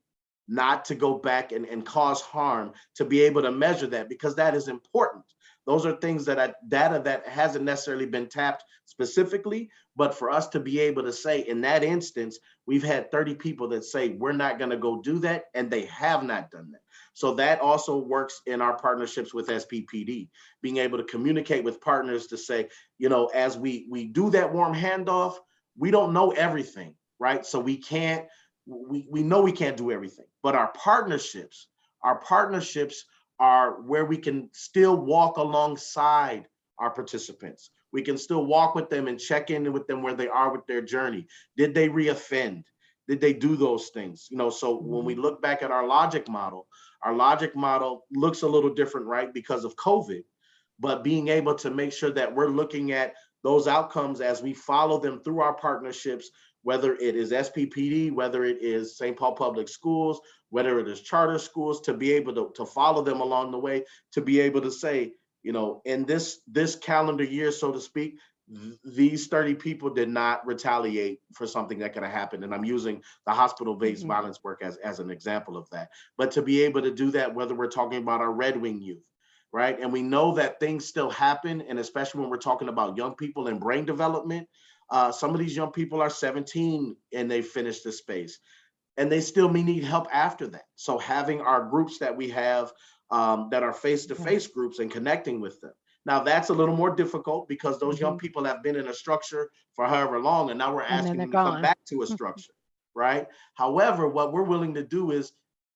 not to go back and cause harm, to be able to measure that, because that is important. Those are things data that hasn't necessarily been tapped specifically, but for us to be able to say, in that instance, we've had 30 people that say, we're not going to go do that, and they have not done that. So that also works in our partnerships with SPPD, being able to communicate with partners to say, you know, as we do that warm handoff, we don't know everything, right? So we know we can't do everything, but our partnerships are where we can still walk alongside our participants. We can still walk with them and check in with them where they are with their journey. Did they reoffend? Did they do those things? You know, so when we look back at our logic model looks a little different, right? Because of COVID, but being able to make sure that we're looking at those outcomes as we follow them through our partnerships, whether it is SPPD, whether it is St. Paul Public Schools, whether it is charter schools, to be able to follow them along the way, to be able to say, you know, in this calendar year, so to speak, these 30 people did not retaliate for something that could have happened. And I'm using the hospital-based violence work as an example of that. But to be able to do that, whether we're talking about our Red Wing youth, right? And we know that things still happen, and especially when we're talking about young people and brain development, some of these young people are 17 and they finished the space, and they still may need help after that. So having our groups that we have that are face-to-face groups and connecting with them. Now that's a little more difficult because those young people have been in a structure for however long, and now we're asking them to come back to a structure, right? However, what we're willing to do is,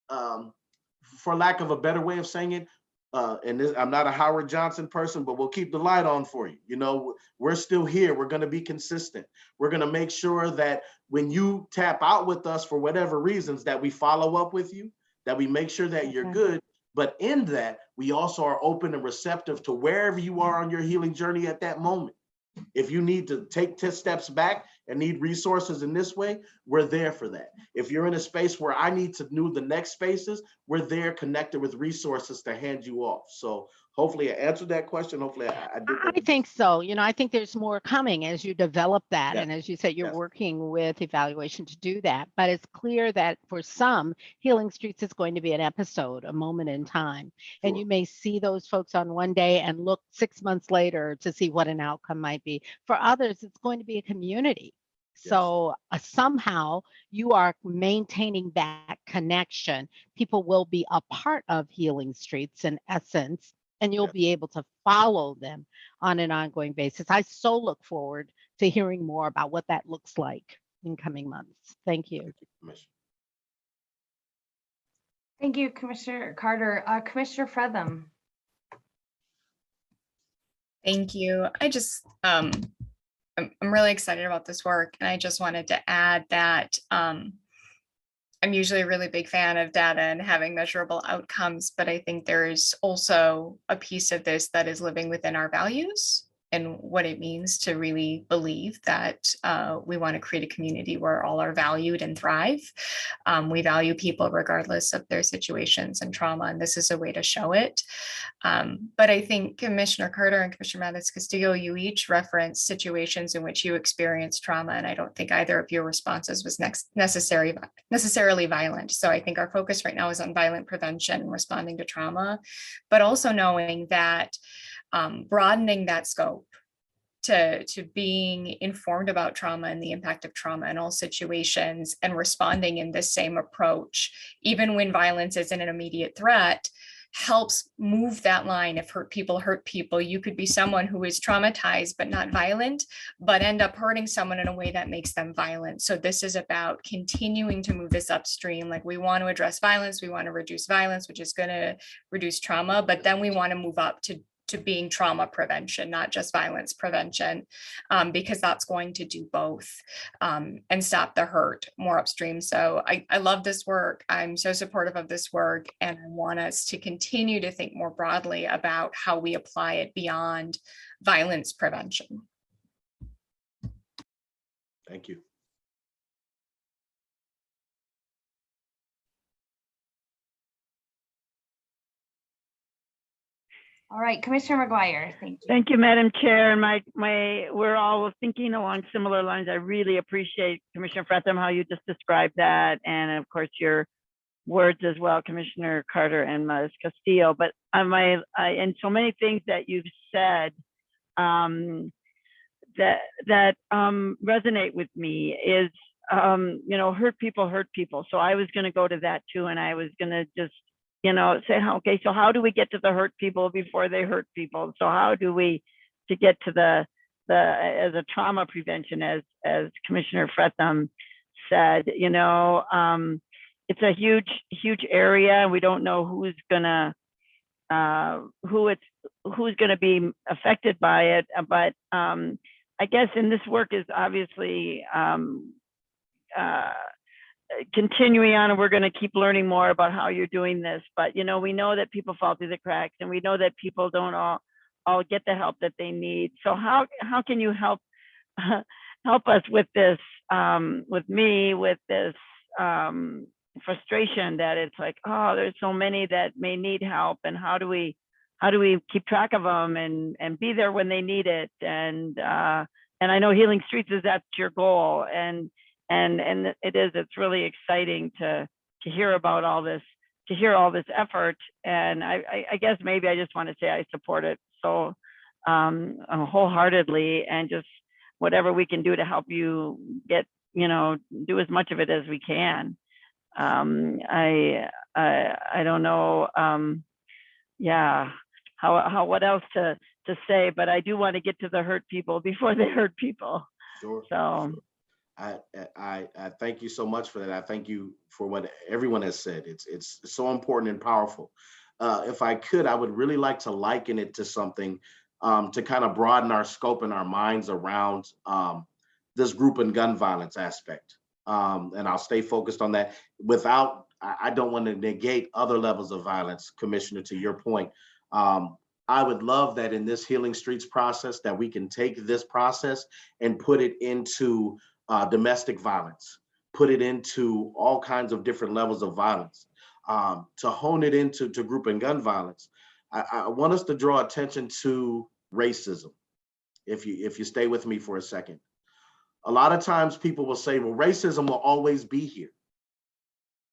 for lack of a better way of saying it, I'm not a Howard Johnson person, but we'll keep the light on for you. You know, we're still here. We're going to be consistent. We're going to make sure that when you tap out with us for whatever reasons, that we follow up with you, that we make sure that you're good. But in that, we also are open and receptive to wherever you are on your healing journey at that moment. If you need to take 10 steps back and need resources in this way, we're there for that. If you're in a space where I need to know the next spaces, we're there connected with resources to hand you off. So hopefully I answered that question. Hopefully I did. I think so. You know, I think there's more coming as you develop that. And as you said, you're working with evaluation to do that. But it's clear that for some, Healing Streets is going to be an episode, a moment in time. And you may see those folks on one day and look 6 months later to see what an outcome might be. For others, it's going to be a community. So somehow you are maintaining that connection. People will be a part of Healing Streets in essence, and you'll be able to follow them on an ongoing basis. I so look forward to hearing more about what that looks like in coming months. Thank you. Thank you, Commissioner Carter. Commissioner Fretham. Thank you. I'm really excited about this work, and I just wanted to add that I'm usually a really big fan of data and having measurable outcomes, but I think there is also a piece of this that is living within our values and what it means to really believe that we want to create a community where all are valued and thrive. We value people regardless of their situations and trauma, and this is a way to show it. But I think Commissioner Carter and Commissioner Mathis-Castillo, you each referenced situations in which you experienced trauma, and I don't think either of your responses was necessarily violent. So I think our focus right now is on violent prevention and responding to trauma, but also knowing that broadening that scope to being informed about trauma and the impact of trauma in all situations and responding in this same approach, even when violence isn't an immediate threat, helps move that line. If hurt people, you could be someone who is traumatized but not violent, but end up hurting someone in a way that makes them violent. So this is about continuing to move this upstream. Like, we want to address violence, we want to reduce violence, which is going to reduce trauma, but then we want to move up to being trauma prevention, not just violence prevention, because that's going to do both and stop the hurt more upstream. So I love this work. I'm so supportive of this work, and I want us to continue to think more broadly about how we apply it beyond violence prevention. Thank you. All right, Commissioner McGuire, thank you. Thank you, Madam Chair. And we're all thinking along similar lines. I really appreciate, Commissioner Fretham, how you just described that, and of course your words as well, Commissioner Carter and Ms. Castillo. But and so many things that you've said that resonate with me is hurt people. So I was going to go to that too, and I was going to just say, okay, so how do we get to the hurt people before they hurt people? So how do we to get to the as a trauma prevention, as Commissioner Fretham said, it's a huge area. We don't know who's gonna be affected by it, but I guess in this work is obviously continuing on, and we're going to keep learning more about how you're doing this. But we know that people fall through the cracks, and we know that people don't all get the help that they need. So how can you help us with this, with this frustration that it's like, oh, there's so many that may need help, and how do we keep track of them and be there when they need it? And I know Healing Streets that's your goal, and it's really exciting to hear about all this, to hear all this effort. And I guess maybe I just want to say I support it so wholeheartedly, and just whatever we can do to help you get, do as much of it as we can. I don't know, what else to say, but I do want to get to the hurt people before they hurt people. Sure. So. I thank you so much for that. I thank you for what everyone has said. It's so important and powerful. If I could, I would really like to liken it to something to kind of broaden our scope and our minds around this group and gun violence aspect. And I'll stay focused on that I don't want to negate other levels of violence, Commissioner, to your point. I would love that in this Healing Streets process that we can take this process and put it into domestic violence, put it into all kinds of different levels of violence, to hone it into group and gun violence. I want us to draw attention to racism. If you stay with me for a second, a lot of times people will say, well, racism will always be here.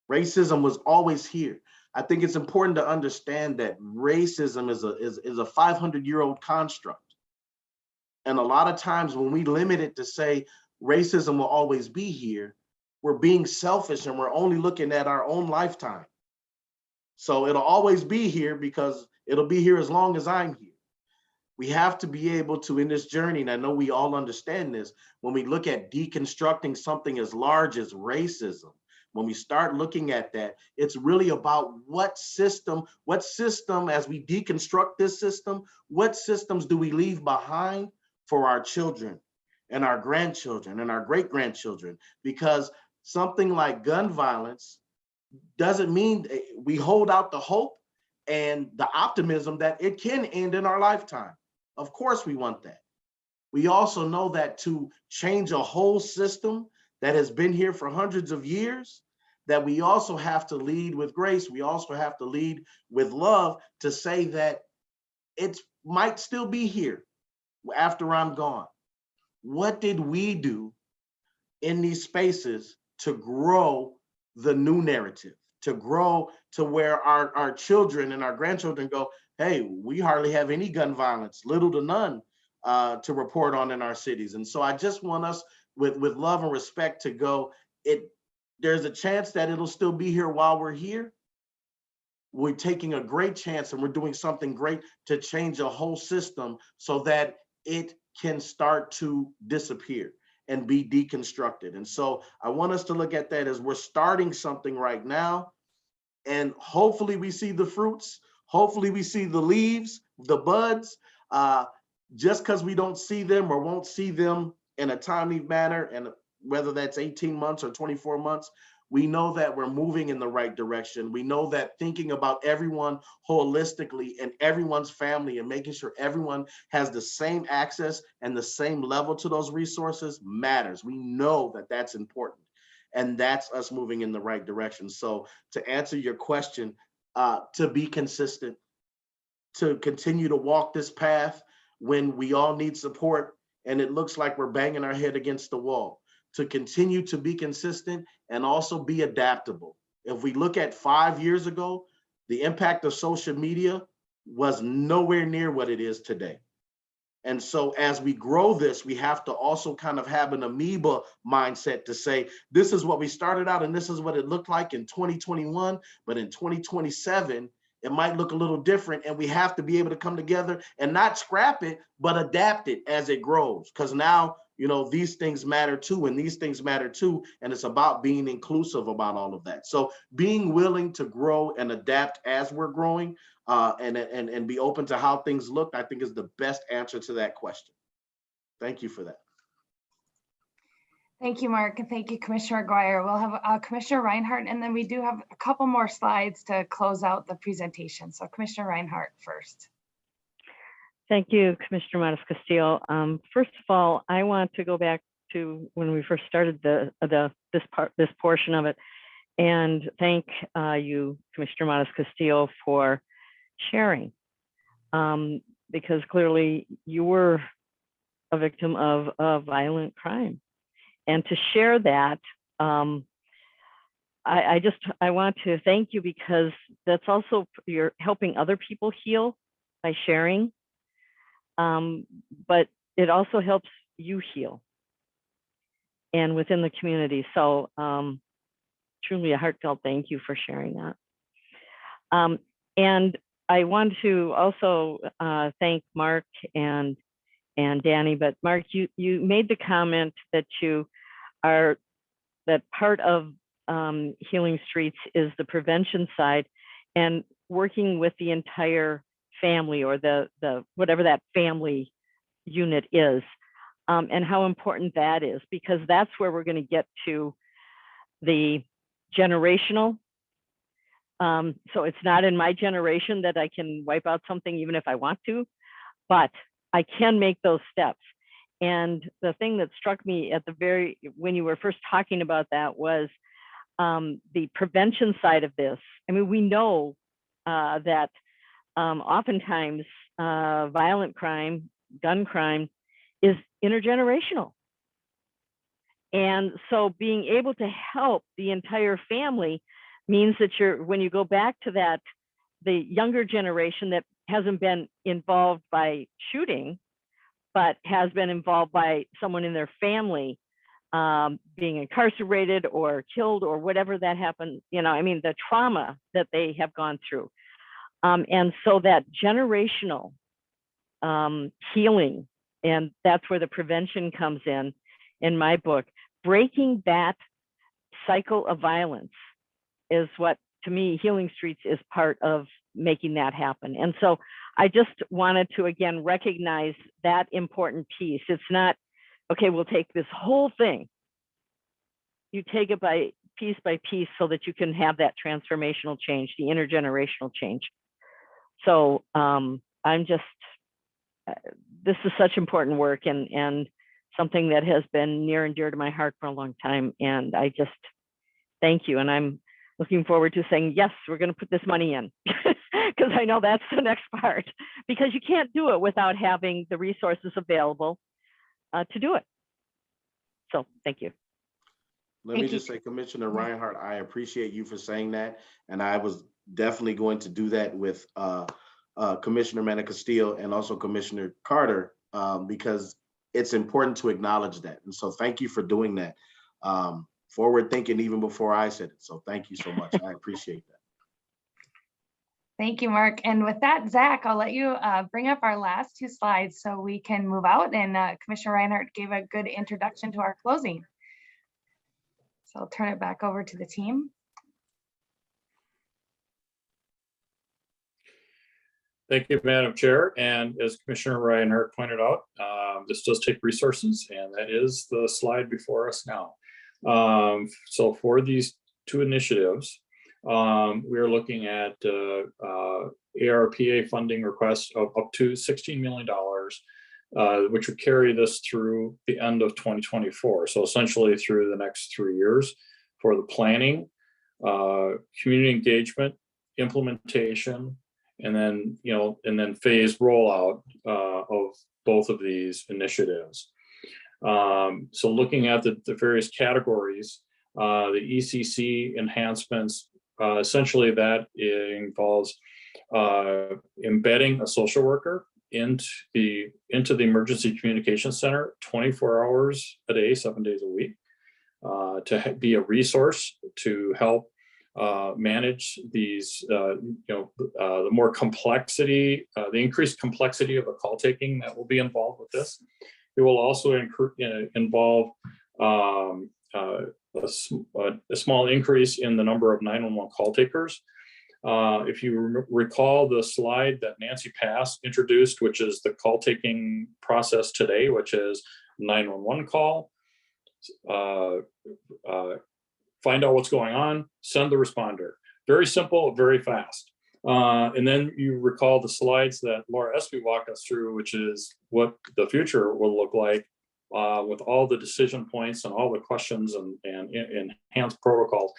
Racism was always here. I think it's important to understand that racism is a 500-year-old construct. And a lot of times when we limit it to say racism will always be here, we're being selfish and we're only looking at our own lifetime. So it'll always be here because It'll be here as long as I'm here. We have to be able to, in this journey, and I know we all understand this, when we look at deconstructing something as large as racism, when we start looking at that, it's really about what system, as we deconstruct this system, what systems do we leave behind for our children and our grandchildren and our great-grandchildren? Because something like gun violence doesn't mean we hold out the hope and the optimism that it can end in our lifetime. Of course we want that. We also know that to change a whole system that has been here for hundreds of years, that we also have to lead with grace. We also have to lead with love to say that it might still be here after I'm gone. What did we do in these spaces to grow the new narrative, to grow to where our children and our grandchildren go, hey, we hardly have any gun violence, little to none to report on in our cities. And so I just want us with love and respect to go, there's a chance that it'll still be here while we're here. We're taking a great chance and we're doing something great to change a whole system so that it can start to disappear and be deconstructed. And so I want us to look at that as we're starting something right now, and hopefully we see the fruits. Hopefully we see the leaves, the buds. Just because we don't see them or won't see them in a timely manner, and whether that's 18 months or 24 months, we know that we're moving in the right direction. We know that thinking about everyone holistically and everyone's family and making sure everyone has the same access and the same level to those resources matters. We know that that's important, and that's us moving in the right direction. So to answer your question, to be consistent, to continue to walk this path when we all need support and it looks like we're banging our head against the wall, to continue to be consistent and also be adaptable. If we look at 5 years ago, the impact of social media was nowhere near what it is today. And so as we grow this, we have to also kind of have an amoeba mindset to say, this is what we started out and this is what it looked like in 2021, but in 2027, it might look a little different, and we have to be able to come together and not scrap it, but adapt it as it grows. Because now, you know, these things matter too, and these things matter too, and it's about being inclusive about all of that. So being willing to grow and adapt as we're growing, and be open to how things look, I think is the best answer to that question. Thank you for that. Thank you, Mark, and thank you, Commissioner Aguirre. We'll have Commissioner Reinhardt, and then we do have a couple more slides to close out the presentation. So Commissioner Reinhardt first. Thank you, Commissioner Matas-Castillo. First of all, I want to go back to when we first started this portion of it, and thank you, Commissioner Matas-Castillo, for sharing, because clearly you were a victim of a violent crime. And to share that, I want to thank you, because that's also, you're helping other people heal by sharing, but it also helps you heal and within the community. So truly a heartfelt thank you for sharing that. And I want to also thank Mark and Danny, but Mark, you made the comment that that part of Healing Streets is the prevention side and working with the entire family, or the whatever that family unit is, and how important that is, because that's where we're going to get to the generational. So it's not in my generation that I can wipe out something even if I want to, but I can make those steps. And the thing that struck me at when you were first talking about that was the prevention side of this. I mean, we know that oftentimes violent crime, gun crime, is intergenerational. And so being able to help the entire family means that when you go back to that, the younger generation that hasn't been involved by shooting, but has been involved by someone in their family being incarcerated or killed or whatever that happened, you know, I mean, the trauma that they have gone through. And so that generational healing, and that's where the prevention comes in my book. Breaking that cycle of violence is what, to me, Healing Streets is part of making that happen. And so I just wanted to, again, recognize that important piece. It's not, okay, we'll take this whole thing. You take it by piece so that you can have that transformational change, the intergenerational change. So I'm just, this is such important work and something that has been near and dear to my heart for a long time. And I just thank you. And I'm looking forward to saying, yes, we're going to put this money in, because I know that's the next part, because you can't do it without having the resources available to do it. So thank you. Let me just say, Commissioner Reinhardt, I appreciate you for saying that. And I was definitely going to do that with Commissioner Mana-Castillo and also Commissioner Carter, because it's important to acknowledge that. And so thank you for doing that. Forward thinking even before I said it. So thank you so much. I appreciate that. Thank you, Mark. And with that, Zach, I'll let you bring up our last two slides so we can move out. And Commissioner Reinhardt gave a good introduction to our closing. So I'll turn it back over to the team. Thank you, Madam Chair. And as Commissioner Reinhardt pointed out, this does take resources, and that is the slide before us now. So for these two initiatives, we are looking at ARPA funding requests of up to $16 million, which would carry this through the end of 2024. So essentially through the next 3 years for the planning, community engagement, implementation, and then, phased rollout of both of these initiatives. So looking at the various categories, the ECC enhancements, essentially that involves embedding a social worker into the emergency communication center 24 hours a day, 7 days a week, to be a resource to help manage these, the more complexity, the increased complexity of the call taking that will be involved with this. It will also involve a small increase in the number of 911 call takers. If you recall the slide that Nancy Pass introduced, which is the call taking process today, which is 911 call, find out what's going on, send the responder. Very simple, very fast. And then you recall the slides that Laura Espy walked us through, which is what the future will look like with all the decision points and all the questions and enhanced protocols.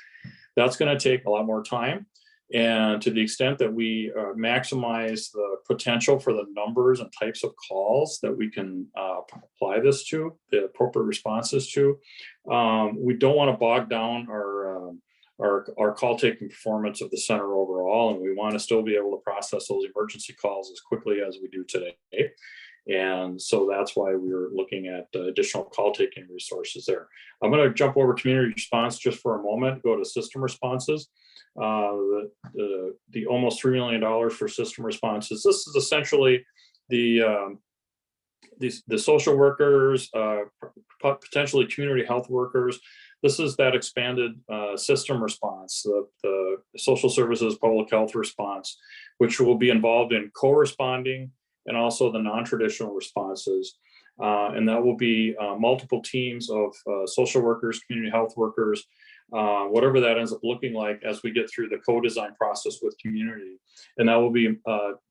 That's going to take a lot more time. And to the extent that we maximize the potential for the numbers and types of calls that we can apply this to, the appropriate responses to, we don't want to bog down our call taking performance of the center overall, and we want to still be able to process those emergency calls as quickly as we do today. And so that's why we're looking at additional call taking resources there. I'm going to jump over community response just for a moment, go to system responses. The almost $3 million for system responses. This is essentially the social workers, potentially community health workers. This is that expanded system response, the social services public health response, which will be involved in co-responding and also the non-traditional responses. And that will be multiple teams of social workers, community health workers, whatever that ends up looking like as we get through the co-design process with community. And that will be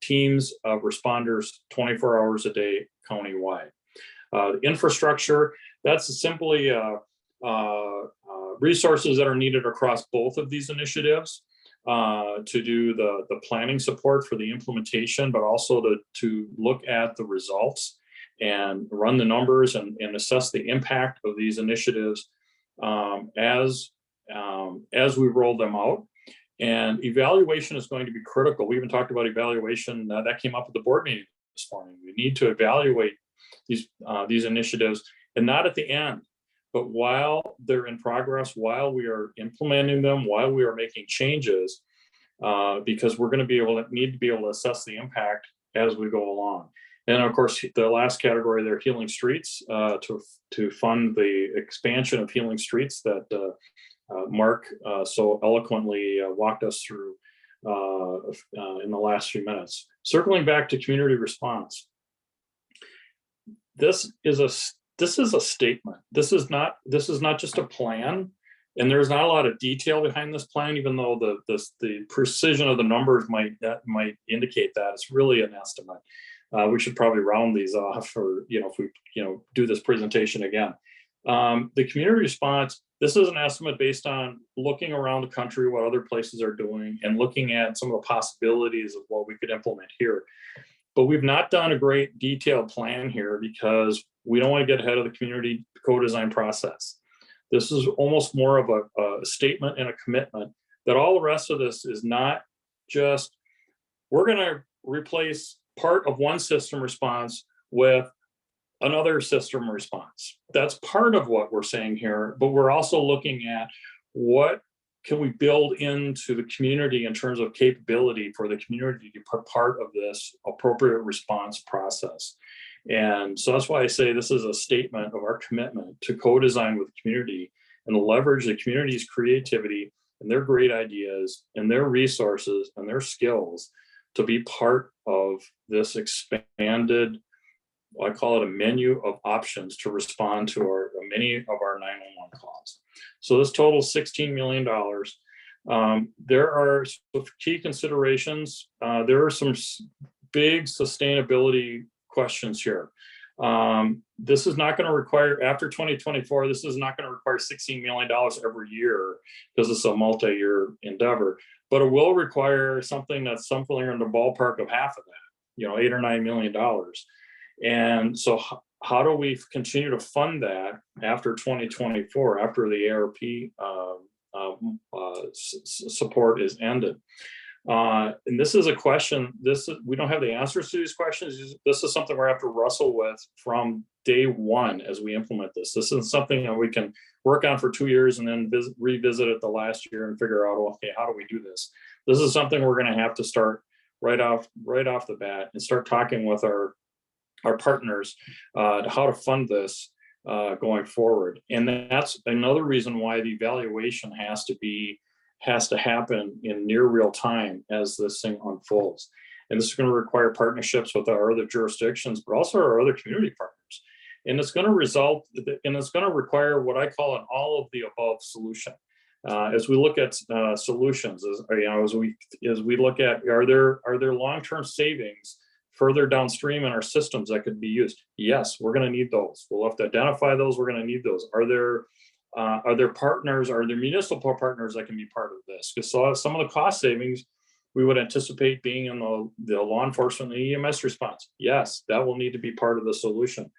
teams of responders 24 hours a day countywide. The infrastructure, that's simply resources that are needed across both of these initiatives to do the planning support for the implementation, but also to look at the results and run the numbers and assess the impact of these initiatives as we roll them out. And evaluation is going to be critical. We even talked about evaluation that came up at the board meeting this morning. We need to evaluate these initiatives, and not at the end, but while they're in progress, while we are implementing them, while we are making changes, because we're going to need to be able to assess the impact as we go along. And of course, the last category there, healing streets, to fund the expansion of healing streets that Mark so eloquently walked us through in the last few minutes. Circling back to community response, this is a statement. This is not just a plan, and there's not a lot of detail behind this plan, even though the precision of the numbers might indicate that. It's really an estimate. We should probably round these off, or if we do this presentation again. The community response, this is an estimate based on looking around the country, what other places are doing, and looking at some of the possibilities of what we could implement here. But we've not done a great detailed plan here because we don't want to get ahead of the community co-design process. This is almost more of a statement and a commitment that all the rest of this is not just, we're going to replace part of one system response with another system response. That's part of what we're saying here, but we're also looking at what can we build into the community in terms of capability for the community to be part of this appropriate response process. And so that's why I say this is a statement of our commitment to co-design with the community and leverage the community's creativity and their great ideas and their resources and their skills to be part of this expanded, I call it a menu of options to respond to many of our 911 calls. So this totals $16 million. There are some key considerations. There are some big sustainability questions here. This is not going to require, after 2024, this is not going to require $16 million every year because it's a multi-year endeavor, but it will require something that's somewhere in the ballpark of half of that, $8 or $9 million. And so how do we continue to fund that after 2024, after the ARP support is ended? And this is a question, we don't have the answers to these questions. This is something we're going to have to wrestle with from day one as we implement this. This is something that we can work on for 2 years and then revisit it the last year and figure out, okay, how do we do this? This is something we're going to have to start right off the bat and start talking with our partners how to fund this going forward. And that's another reason why the evaluation has to happen in near real time as this thing unfolds. And this is going to require partnerships with our other jurisdictions, but also our other community partners. And it's going to require what I call an all of the above solution. As we look at solutions, as we look at, are there long-term savings further downstream in our systems that could be used? Yes, we're going to need those. We'll have to identify those. We're going to need those. Are there partners, are there municipal partners that can be part of this? Because some of the cost savings we would anticipate being in the law enforcement and EMS response. Yes, that will need to be part of the solution.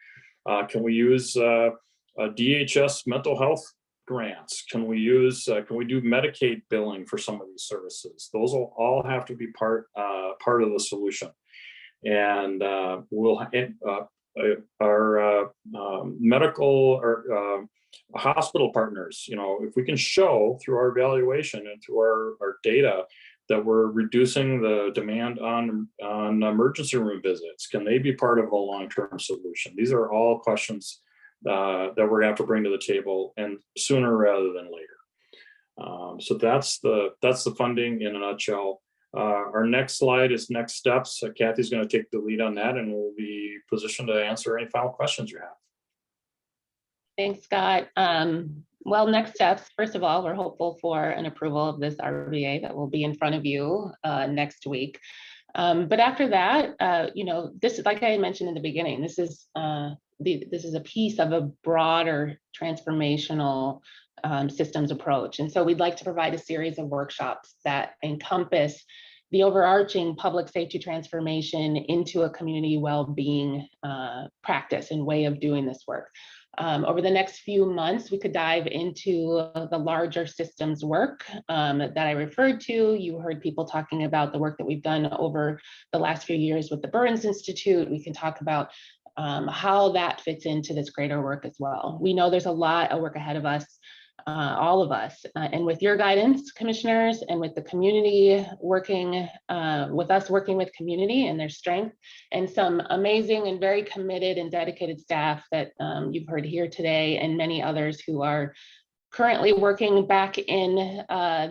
Can we use DHS mental health grants? Can we do Medicaid billing for some of these services? Those will all have to be part of the solution. And our medical or hospital partners, if we can show through our evaluation and through our data that we're reducing the demand on emergency room visits, can they be part of a long-term solution? These are all questions that we're going to have to bring to the table, and sooner rather than later. So that's the funding in a nutshell. Our next slide is next steps. Kathy's going to take the lead on that, and we'll be positioned to answer any final questions you have. Thanks, Scott. Well, next steps, first of all, we're hopeful for an approval of this RBA that will be in front of you next week. But after that, this is, like I mentioned in the beginning, this is a piece of a broader transformational systems approach. And so we'd like to provide a series of workshops that encompass the overarching public safety transformation into a community well-being practice and way of doing this work. Over the next few months, we could dive into the larger systems work that I referred to. You heard people talking about the work that we've done over the last few years with the Burns Institute. We can talk about how that fits into this greater work as well. We know there's a lot of work ahead of us all of us. And with your guidance, commissioners, and with the community working with us, working with community and their strength, and some amazing and very committed and dedicated staff that you've heard here today, and many others who are currently working back in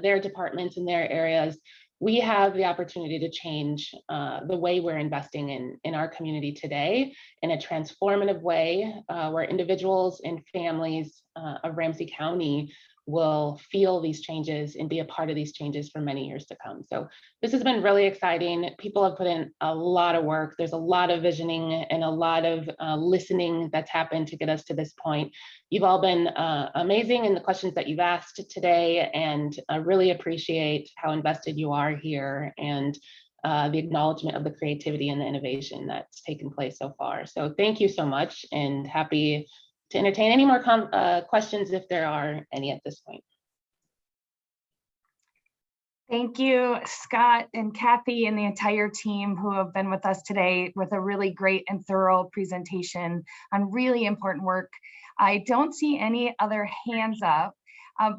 their departments and their areas, we have the opportunity to change the way we're investing in our community today in a transformative way where individuals and families of Ramsey County will feel these changes and be a part of these changes for many years to come. So this has been really exciting. People have put in a lot of work. There's a lot of visioning and a lot of listening that's happened to get us to this point. You've all been amazing in the questions that you've asked today, and I really appreciate how invested you are here and the acknowledgement of the creativity and the innovation that's taken place so far. So thank you so much, and happy to entertain any more questions if there are any at this point. Thank you, Scott and Kathy and the entire team who have been with us today with a really great and thorough presentation on really important work. I don't see any other hands up,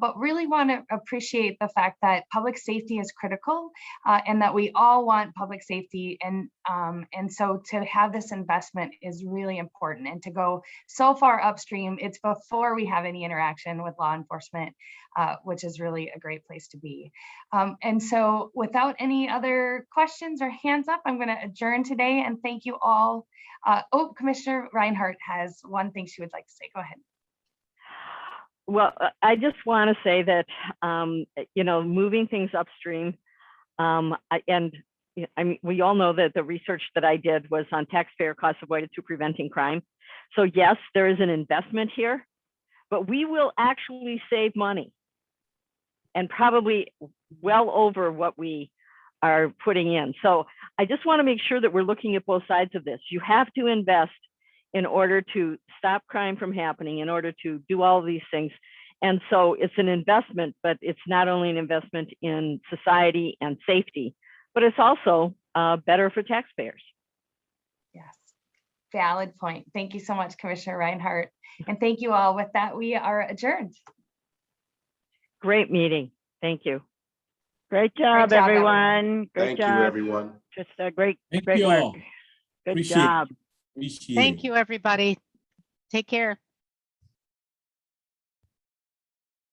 but really want to appreciate the fact that public safety is critical and that we all want public safety. And so to have this investment is really important, and to go so far upstream, it's before we have any interaction with law enforcement, which is really a great place to be. And so without any other questions or hands up, I'm going to adjourn today and thank you all. Oh, Commissioner Reinhardt has one thing she would like to say. Go ahead. Well, I just want to say that, you know, moving things upstream, I mean, we all know that the research that I did was on taxpayer costs avoided through preventing crime. So yes, there is an investment here, but we will actually save money, and probably well over what we are putting in. So I just want to make sure that we're looking at both sides of this. You have to invest in order to stop crime from happening, in order to do all of these things. And so it's an investment, but it's not only an investment in society and safety, but it's also better for taxpayers. Yes, valid point. Thank you so much, Commissioner Reinhardt. And thank you all. With that, we are adjourned. Great meeting. Thank you. Great job, everyone. Thank you, everyone. Just a great Thank work. you all. Good Appreciate it. job. Appreciate Thank it. you, everybody. Take care.